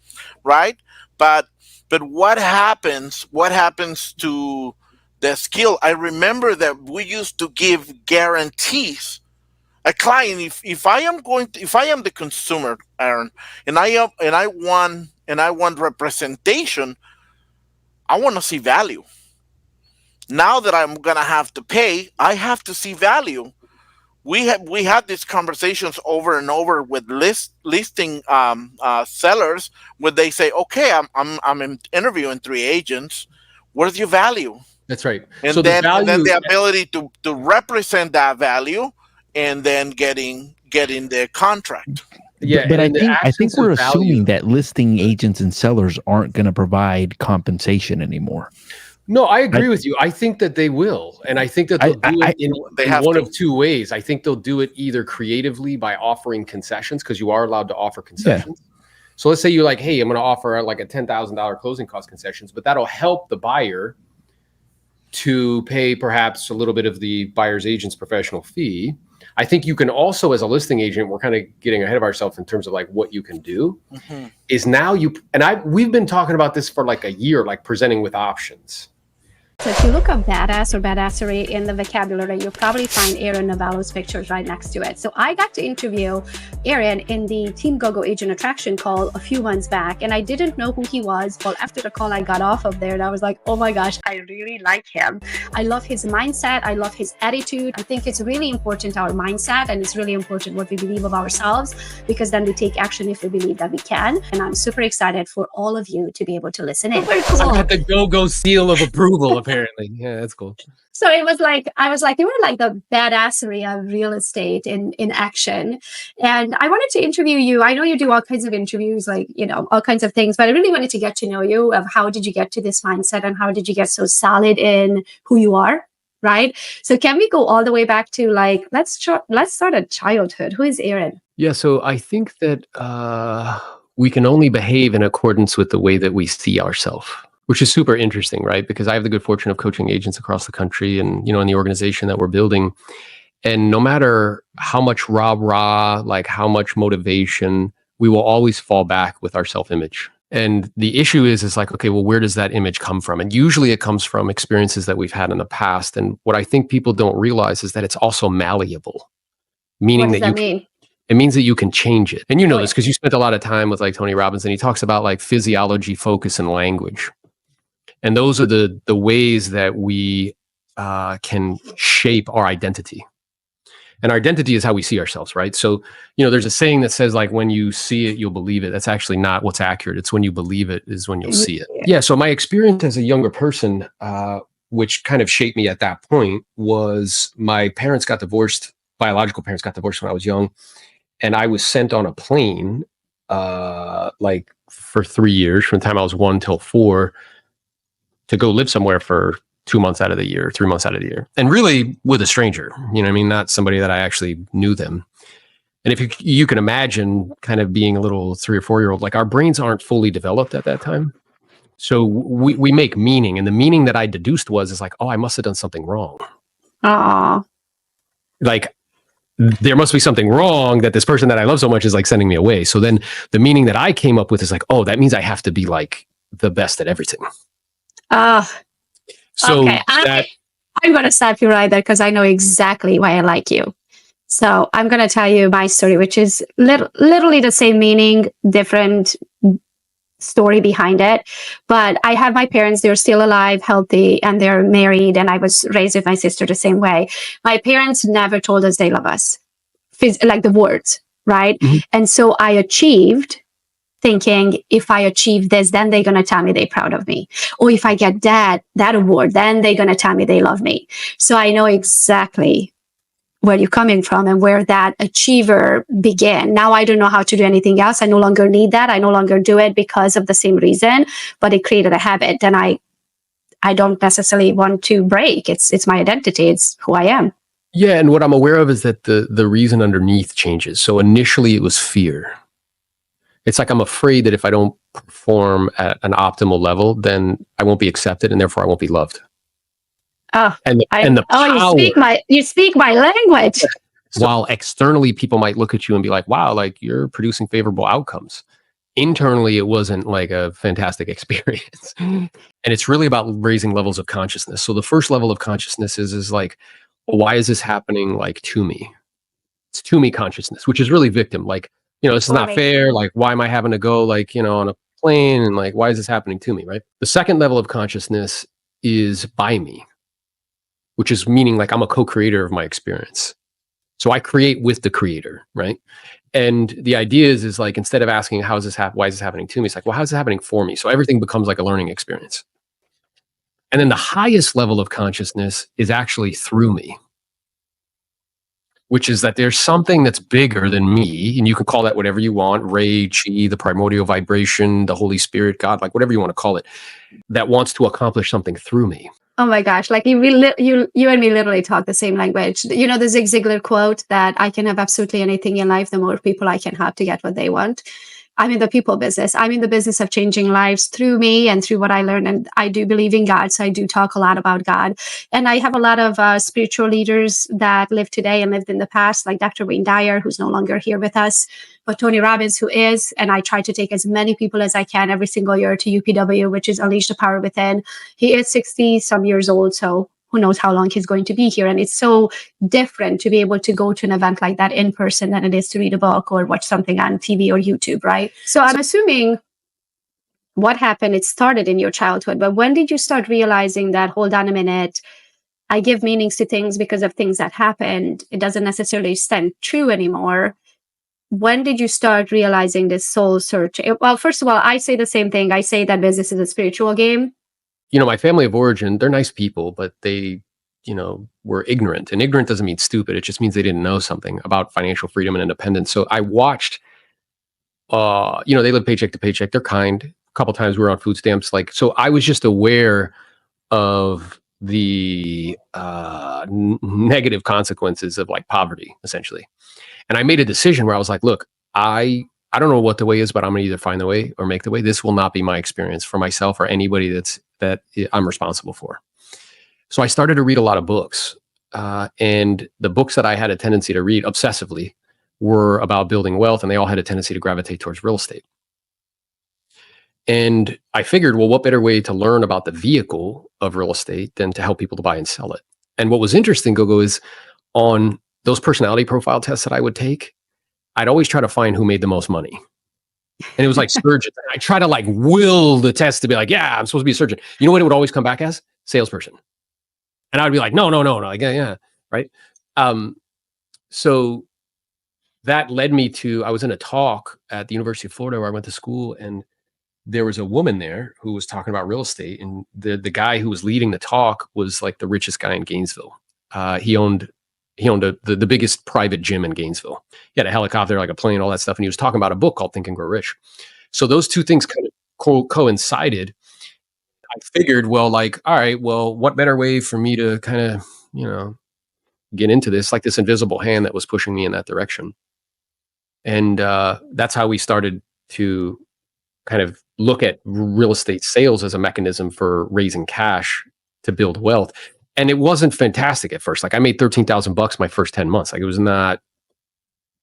right? But what happens to the skill? I remember that we used to give guarantees. A client, if I am the consumer, Aaron, and I want representation, I want to see value. Now that I'm gonna have to pay, I have to see value. We had these conversations over and over with listing sellers, where they say, okay, I'm interviewing 3 agents. Where's your value? That's right. And So then the the ability to represent that value, and then getting the contract. yeah, But and I in the think absence we're of value, assuming that listing agents and sellers aren't going to provide compensation anymore. no, I agree with you. I think that they will, and I think that they'll do it They in have one to. of two ways. I think they'll do it either creatively by offering concessions, because you are allowed to offer concessions. So let's say you're like, hey, I'm going to offer like a $10,000 closing cost concessions, but that'll help the buyer to pay perhaps a little bit of the buyer's agent's professional fee. I think you can also, as a listing agent, we're kind of getting ahead of ourselves in terms of like what you can do. Mhm. Is now we've been talking about this for like a year, like presenting with options. So if you look up badass or badassery in the vocabulary, you'll probably find Aaron Novello's pictures right next to it. So I got to interview Aaron in the Team GoGo Agent Attraction call a few months back, and I didn't know who he was. Well, after the call, I got off of there and I was like, oh my gosh, I really like him. I love his mindset. I love his attitude. I think it's really important, our mindset, and it's really important what we believe of ourselves, because then we take action if we believe that we can. And I'm super excited for all of you to be able to listen in. I got the go-go seal of approval, apparently. Yeah, that's cool. So it was like, I was like, you were like the badassery of real estate in action. And I wanted to interview you. I know you do all kinds of interviews, like, all kinds of things, but I really wanted to get to know you, of how did you get to this mindset and how did you get so solid in who you are, right? So can we go all the way back to like, let's start at childhood. Who is Aaron? Yeah, so I think that we can only behave in accordance with the way that we see ourselves, which is super interesting, right? Because I have the good fortune of coaching agents across the country and, in the organization that we're building. And no matter how much rah-rah, like how much motivation, we will always fall back with our self-image. And the issue is like, okay, well, where does that image come from? And usually it comes from experiences that we've had in the past. And what I think people don't realize is that it's also malleable, meaning What does that mean? It means that you can change it. And you know this because you spent a lot of time with like Tony Robbins, and he talks about like physiology, focus, and language. And those are the ways that we can shape our identity. And our identity is how we see ourselves, right? So, there's a saying that says like, when you see it, you'll believe it. That's actually not what's accurate. It's when you believe it is when you'll see it. Yeah. So my experience as a younger person, which kind of shaped me at that point, was my parents got divorced. Biological parents got divorced when I was young. And I was sent on a plane like for 3 years, from the time I was 1 till 4, to go live somewhere for 2 months out of the year, 3 months out of the year. And really with a stranger, not somebody that I actually knew them. And if you can imagine kind of being a little 3 or 4-year-old, like our brains aren't fully developed at that time. So we make meaning. And the meaning that I deduced is like, oh, I must have done something wrong. Like, there must be something wrong that this person that I love so much is like sending me away. So then the meaning that I came up with is like, oh, that means I have to be like the best at everything. So okay. I'm going to stop you right there because I know exactly why I like you. So I'm going to tell you my story, which is literally the same meaning, different story behind it. But I have my parents, they're still alive, healthy, and they're married. And I was raised with my sister the same way. My parents never told us they love us, like the words, right? Mm-hmm. And so I achieved, thinking if I achieve this, then they're going to tell me they're proud of me. Or if I get that award, then they're going to tell me they love me. So I know exactly where you're coming from and where that achiever began. Now I don't know how to do anything else. I no longer need that. I no longer do it because of the same reason, but it created a habit and I don't necessarily want to break. It's my identity. It's who I am. Yeah. And what I'm aware of is that the reason underneath changes. So initially it was fear. It's like, I'm afraid that if I don't perform at an optimal level, then I won't be accepted and therefore I won't be loved. Oh, and the power. you speak my language. While externally people might look at you and be like, wow, like you're producing favorable outcomes. Internally, it wasn't like a fantastic experience. And it's really about raising levels of consciousness. So the first level of consciousness is like, why is this happening like to me? It's to me consciousness, which is really victim. Like, this is not fair. Like, why am I having to go like, on a plane? And like, why is this happening to me? Right. The second level of consciousness is by me, which is meaning like I'm a co-creator of my experience. So I create with the creator, right? And the idea is like, instead of asking, why is this happening to me? It's like, well, how's it happening for me? So everything becomes like a learning experience. And then the highest level of consciousness is actually through me, which is that there's something that's bigger than me. And you can call that whatever you want, Ray, Chi, the primordial vibration, the Holy Spirit, God, like whatever you want to call it, that wants to accomplish something through me. Oh my gosh, like you and me literally talk the same language. You know the Zig Ziglar quote that I can have absolutely anything in life, the more people I can have to get what they want. I'm in the people business. I'm in the business of changing lives through me and through what I learned. And I do believe in God. So I do talk a lot about God. And I have a lot of spiritual leaders that live today and lived in the past, like Dr. Wayne Dyer, who's no longer here with us, but Tony Robbins, who is. And I try to take as many people as I can every single year to UPW, which is Unleash the Power Within. He is 60 some years old. So who knows how long he's going to be here. And it's so different to be able to go to an event like that in person than it is to read a book or watch something on TV or YouTube, right? So I'm assuming what happened, it started in your childhood, but when did you start realizing that, hold on a minute, I give meanings to things because of things that happened. It doesn't necessarily stand true anymore. When did you start realizing this soul search? Well, first of all, I say the same thing. I say that business is a spiritual game. My family of origin, they're nice people, but they, were ignorant. And ignorant doesn't mean stupid. It just means they didn't know something about financial freedom and independence. So I watched, they live paycheck to paycheck. They're kind. A couple of times we were on food stamps. So I was just aware of the negative consequences of like poverty, essentially. And I made a decision where I was like, look, I don't know what the way is, but I'm going to either find the way or make the way. This will not be my experience for myself or anybody that I'm responsible for. So I started to read a lot of books. And the books that I had a tendency to read obsessively were about building wealth, and they all had a tendency to gravitate towards real estate. And I figured, well, what better way to learn about the vehicle of real estate than to help people to buy and sell it? And what was interesting, Gogo, is on those personality profile tests that I would take, I'd always try to find who made the most money. And it was like surgeon. I try to like will the test to be like, yeah, I'm supposed to be a surgeon. You know what it would always come back as? Salesperson. And I would be like, no. Like, yeah. Right. So that led me to, I was in a talk at the University of Florida where I went to school, and there was a woman there who was talking about real estate. And the guy who was leading the talk was like the richest guy in Gainesville. He owned the biggest private gym in Gainesville. He had a helicopter, like a plane, all that stuff. And he was talking about a book called Think and Grow Rich. So those two things kind of coincided. I figured, well, like, all right, well, what better way for me to kind of, get into this, like this invisible hand that was pushing me in that direction. And that's how we started to kind of look at real estate sales as a mechanism for raising cash to build wealth. And it wasn't fantastic at first. Like I made $13,000 my first 10 months. Like it was not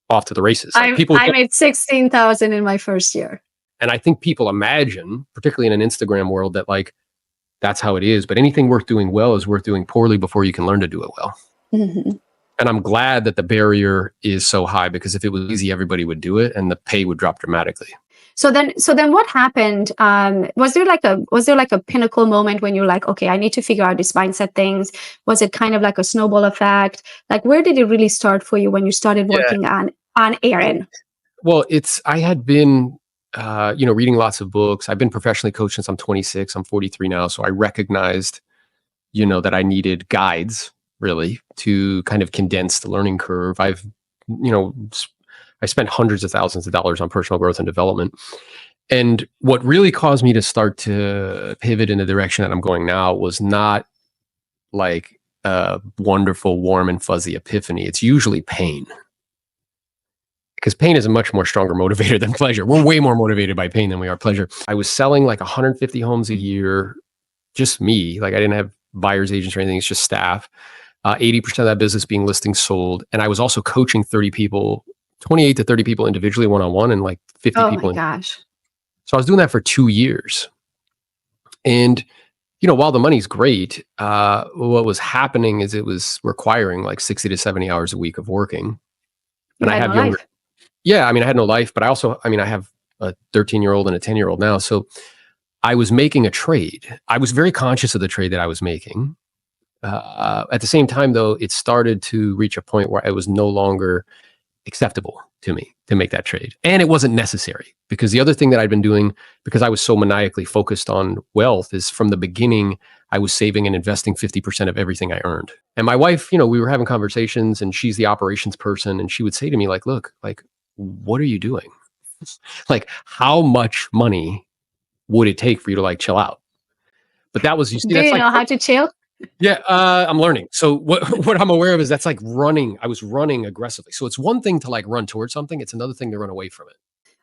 off to the races. Like I made $16,000 in my first year. And I think people imagine, particularly in an Instagram world, that like that's how it is. But anything worth doing well is worth doing poorly before you can learn to do it well. Mm-hmm. And I'm glad that the barrier is so high, because if it was easy, everybody would do it and the pay would drop dramatically. So then what happened? Was there like a pinnacle moment when you're like, okay, I need to figure out these mindset things? Was it kind of like a snowball effect? Like, where did it really start for you when you started working on Aaron? Well, I had been, reading lots of books. I've been professionally coached since I'm 26. I'm 43 now. So I recognized, that I needed guides really to kind of condense the learning curve. I spent hundreds of thousands of dollars on personal growth and development. And what really caused me to start to pivot in the direction that I'm going now was not like a wonderful, warm and fuzzy epiphany. It's usually pain. Because pain is a much more stronger motivator than pleasure. We're way more motivated by pain than we are pleasure. I was selling like 150 homes a year, just me. Like I didn't have buyer's agents or anything. It's just staff. 80% of that business being listings sold. And I was also coaching 30 people, 28 to 30 people individually one-on-one and like 50 people. Oh my gosh. So I was doing that for 2 years. And, while the money's great, what was happening is it was requiring like 60 to 70 hours a week of working. And I have younger. Yeah. I mean, I had no life, but I have a 13-year-old and a 10-year-old now. So I was making a trade. I was very conscious of the trade that I was making. At the same time, though, it started to reach a point where it was no longer acceptable to me to make that trade. And it wasn't necessary, because the other thing that I'd been doing, because I was so maniacally focused on wealth, is from the beginning, I was saving and investing 50% of everything I earned. And my wife, we were having conversations, and she's the operations person. And she would say to me, like, look, like, what are you doing? Like, how much money would it take for you to like chill out? But that was, Do you know how to chill? Yeah, I'm learning. So what I'm aware of is that's like running. I was running aggressively. So it's one thing to like run towards something. It's another thing to run away from it.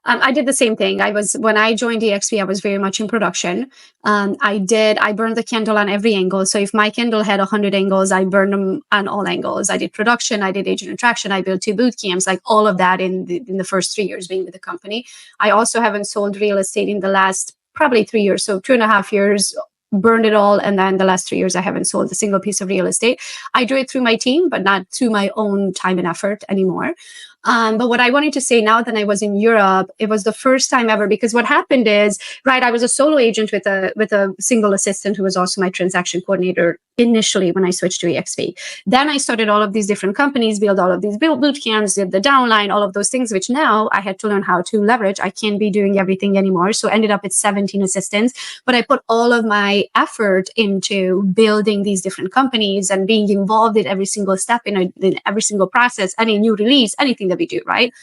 I did the same thing. When I joined EXP, I was very much in production. I burned the candle on every angle. So if my candle had 100 angles, I burned them on all angles. I did production, I did agent attraction, I built 2 boot camps, like all of that in the first 3 years being with the company. I also haven't sold real estate in the last probably 3 years. So 2.5 years, burned it all. And then the last 3 years, I haven't sold a single piece of real estate. I do it through my team, but not through my own time and effort anymore. But what I wanted to say, now that I was in Europe, it was the first time ever, because what happened is, right, I was a solo agent with a single assistant who was also my transaction coordinator initially when I switched to EXP. Then I started all of these different companies, built all of these boot camps, did the downline, all of those things, which now I had to learn how to leverage. I can't be doing everything anymore. So ended up with 17 assistants, but I put all of my effort into building these different companies and being involved in every single step in every single process, any new release, anything that we do, right?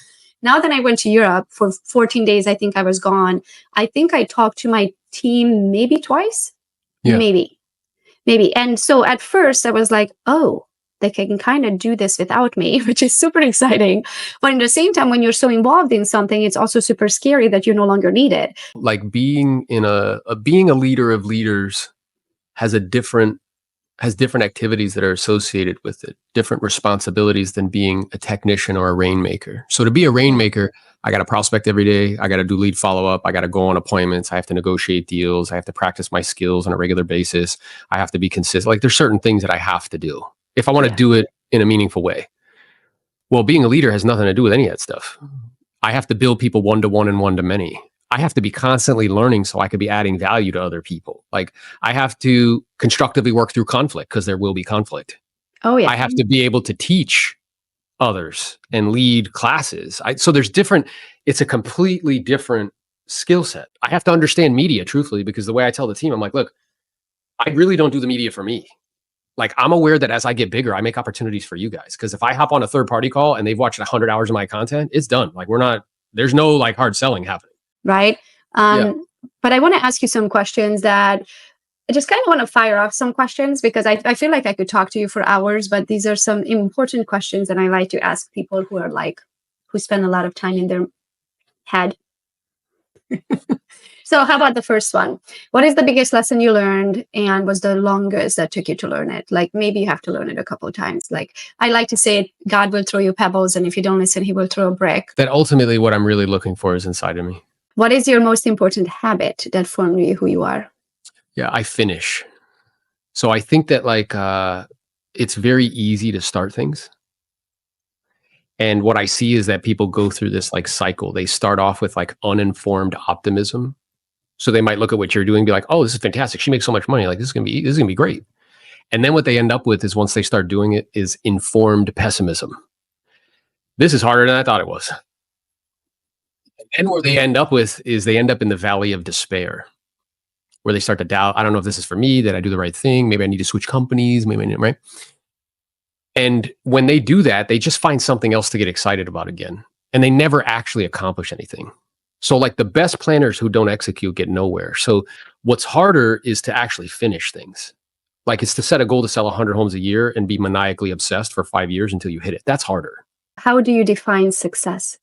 Now that I went to Europe for 14 days, I think I was gone. I think I talked to my team maybe twice, maybe. And so at first I was like, oh, they can kind of do this without me, which is super exciting. But at the same time, when you're so involved in something, it's also super scary that you're no longer needed. Like being a leader of leaders has different activities that are associated with it, different responsibilities than being a technician or a rainmaker. So to be a rainmaker, I got to prospect every day. I got to do lead follow-up. I got to go on appointments. I have to negotiate deals. I have to practice my skills on a regular basis. I have to be consistent. Like there's certain things that I have to do if I want to do it in a meaningful way. Well, being a leader has nothing to do with any of that stuff. I have to build people one-to-one and one-to-many. I have to be constantly learning so I could be adding value to other people. Like I have to constructively work through conflict because there will be conflict. Oh yeah. I have to be able to teach others and lead classes. So there's it's a completely different skill set. I have to understand media truthfully, because the way I tell the team, I'm like, look, I really don't do the media for me. Like I'm aware that as I get bigger, I make opportunities for you guys. Because if I hop on a third party call and they've watched 100 hours of my content, it's done. Like there's no like hard selling happening. Right. But I want to ask you some questions that I just kind of want to fire off some questions, because I feel like I could talk to you for hours, but these are some important questions that I like to ask people who spend a lot of time in their head. So how about the first one? What is the biggest lesson you learned, and was the longest that took you to learn it? Like maybe you have to learn it a couple of times. Like I like to say, God will throw you pebbles, and if you don't listen, he will throw a brick. That ultimately what I'm really looking for is inside of me. What is your most important habit that formed you who you are? Yeah, I finish. So I think that it's very easy to start things. And what I see is that people go through this like cycle. They start off with like uninformed optimism. So they might look at what you're doing and be like, oh, this is fantastic. She makes so much money. Like this is gonna be great. And then what they end up with is, once they start doing it, is informed pessimism. This is harder than I thought it was. And where they end up with is they end up in the valley of despair, where they start to doubt, I don't know if this is for me, that I do the right thing. Maybe I need to switch companies, maybe I need, right? And when they do that, they just find something else to get excited about again. And they never actually accomplish anything. So like the best planners who don't execute get nowhere. So what's harder is to actually finish things. Like it's to set a goal to sell 100 homes a year and be maniacally obsessed for 5 years until you hit it. That's harder. How do you define success?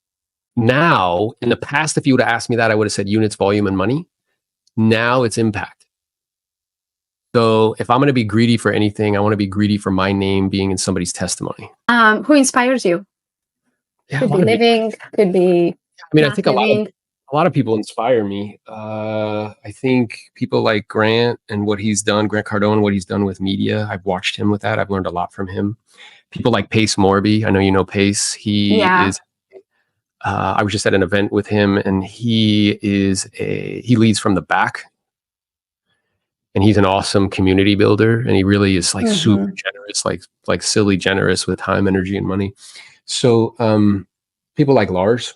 Now, in the past, if you would have asked me that, I would have said units, volume, and money. Now it's impact. So if I'm going to be greedy for anything, I want to be greedy for my name being in somebody's testimony. Who inspires you? Yeah, could be living, could be. I mean, I think a lot of people inspire me. I think people like Grant and what he's done, Grant Cardone, what he's done with media. I've watched him with that. I've learned a lot from him. People like Pace Morby. I know you know Pace. He is. I was just at an event with him, and he leads from the back. And he's an awesome community builder, and he really is like super generous, like silly generous with time, energy, and money. So people like Lars,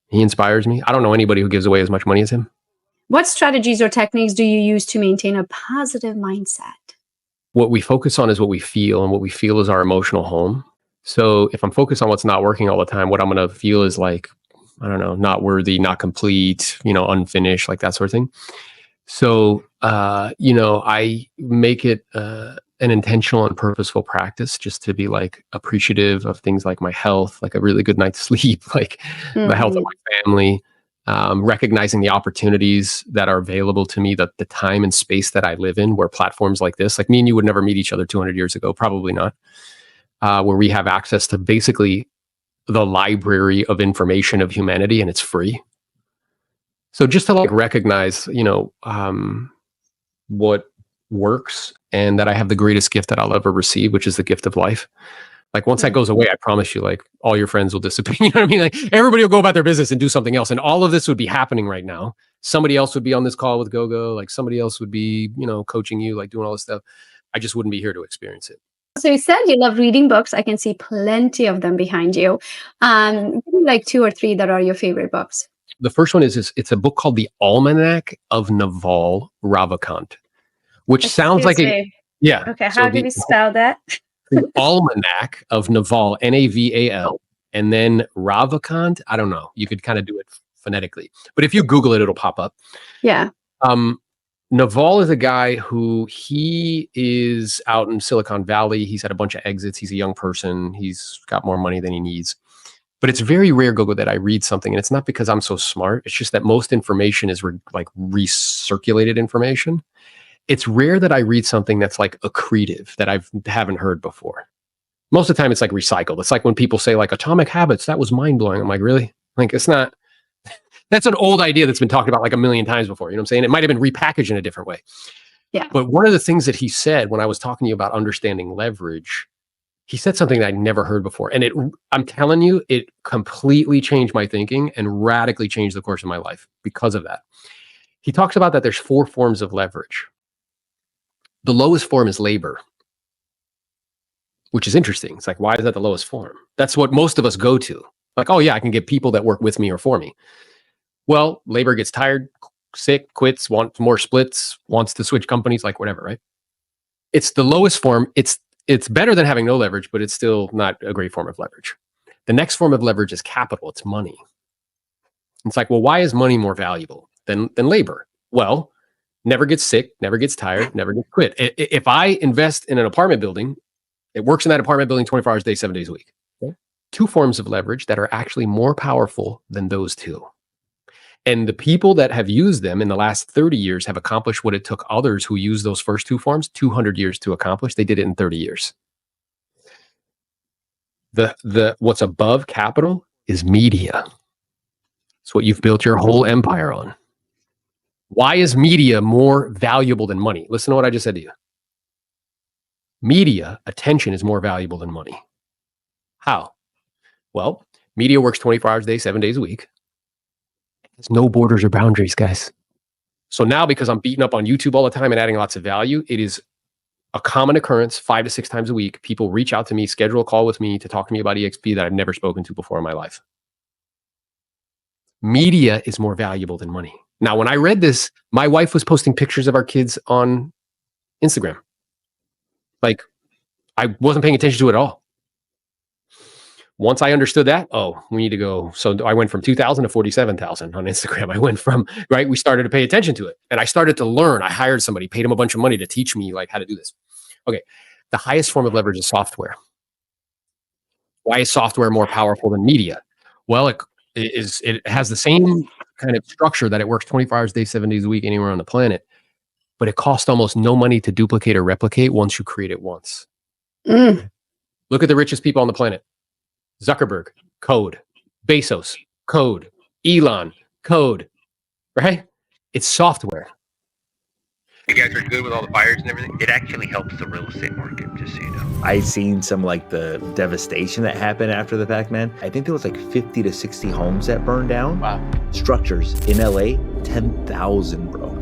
he inspires me. I don't know anybody who gives away as much money as him. What strategies or techniques do you use to maintain a positive mindset? What we focus on is what we feel, and what we feel is our emotional home. So if I'm focused on what's not working all the time, what I'm going to feel is like, I don't know, not worthy, not complete, unfinished, like that sort of thing. So, I make it an intentional and purposeful practice just to be like appreciative of things like my health, like a really good night's sleep, like the health of my family, recognizing the opportunities that are available to me, the time and space that I live in, where platforms like this, like me and you would never meet each other 200 years ago, probably not, where we have access to basically the library of information of humanity, and it's free. So just to like recognize, what works, and that I have the greatest gift that I'll ever receive, which is the gift of life. Like once that goes away, I promise you, like all your friends will disappear. You know what I mean? Like everybody will go about their business and do something else. And all of this would be happening right now. Somebody else would be on this call with GoGo. Like somebody else would be, coaching you, like doing all this stuff. I just wouldn't be here to experience it. So you said you love reading books. I can see plenty of them behind you. Like 2 or 3 that are your favorite books. The first one is it's a book called The Almanac of Naval Ravikant, which sounds like yeah. Okay, how do we spell that? The Almanac of Naval, Naval, and then Ravikant. I don't know. You could kind of do it phonetically, but if you Google it, it'll pop up. Yeah. Naval is a guy who he is out in Silicon Valley. He's had a bunch of exits. He's a young person. He's got more money than he needs. But it's very rare, Gogo, that I read something, and it's not because I'm so smart. It's just that most information is recirculated information. It's rare that I read something that's like accretive that I haven't heard before. Most of the time, it's like recycled. It's like when people say like Atomic Habits, that was mind blowing. I'm like, really? Like, it's not. That's an old idea that's been talked about like a million times before. You know what I'm saying? It might have been repackaged in a different way. Yeah. But one of the things that he said when I was talking to you about understanding leverage, he said something that I'd never heard before. And I'm telling you, it completely changed my thinking and radically changed the course of my life because of that. He talks about that there's 4 forms of leverage. The lowest form is labor, which is interesting. It's like, why is that the lowest form? That's what most of us go to. Like, oh yeah, I can get people that work with me or for me. Well, labor gets tired, sick, quits, wants more splits, wants to switch companies, like whatever, right? It's the lowest form. It's better than having no leverage, but it's still not a great form of leverage. The next form of leverage is capital. It's money. It's like, well, why is money more valuable than labor? Well, never gets sick, never gets tired, never gets quit. If I invest in an apartment building, it works in that apartment building 24 hours a day, 7 days a week. Okay? 2 forms of leverage that are actually more powerful than those 2. And the people that have used them in the last 30 years have accomplished what it took others who used those first 2 forms 200 years to accomplish. They did it in 30 years. The what's above capital is media. It's what you've built your whole empire on. Why is media more valuable than money? Listen to what I just said to you. Media attention is more valuable than money. How? Well, media works 24 hours a day, 7 days a week. There's no borders or boundaries, guys. So now, because I'm beaten up on YouTube all the time and adding lots of value, it is a common occurrence 5 to 6 times a week. People reach out to me, schedule a call with me to talk to me about EXP that I've never spoken to before in my life. Media is more valuable than money. Now, when I read this, my wife was posting pictures of our kids on Instagram. Like, I wasn't paying attention to it at all. Once I understood that, we need to go. So I went from 2,000 to 47,000 on Instagram. I went from, right, we started to pay attention to it. And I started to learn. I hired somebody, paid him a bunch of money to teach me like how to do this. Okay. The highest form of leverage is software. Why is software more powerful than media? Well, it has the same kind of structure that it works 24 hours a day, 7 days a week, anywhere on the planet. but it costs almost no money to duplicate or replicate once you create it once. Look at the richest people on the planet. Zuckerberg, code. Bezos, code. Elon, code. Right? It's software. You guys are good with all the fires and everything? It actually helps the real estate market, just so you know. I've seen some like the devastation that happened after the fact, man. I think there was like 50 to 60 homes that burned down. Wow. Structures in LA, 10,000, bro.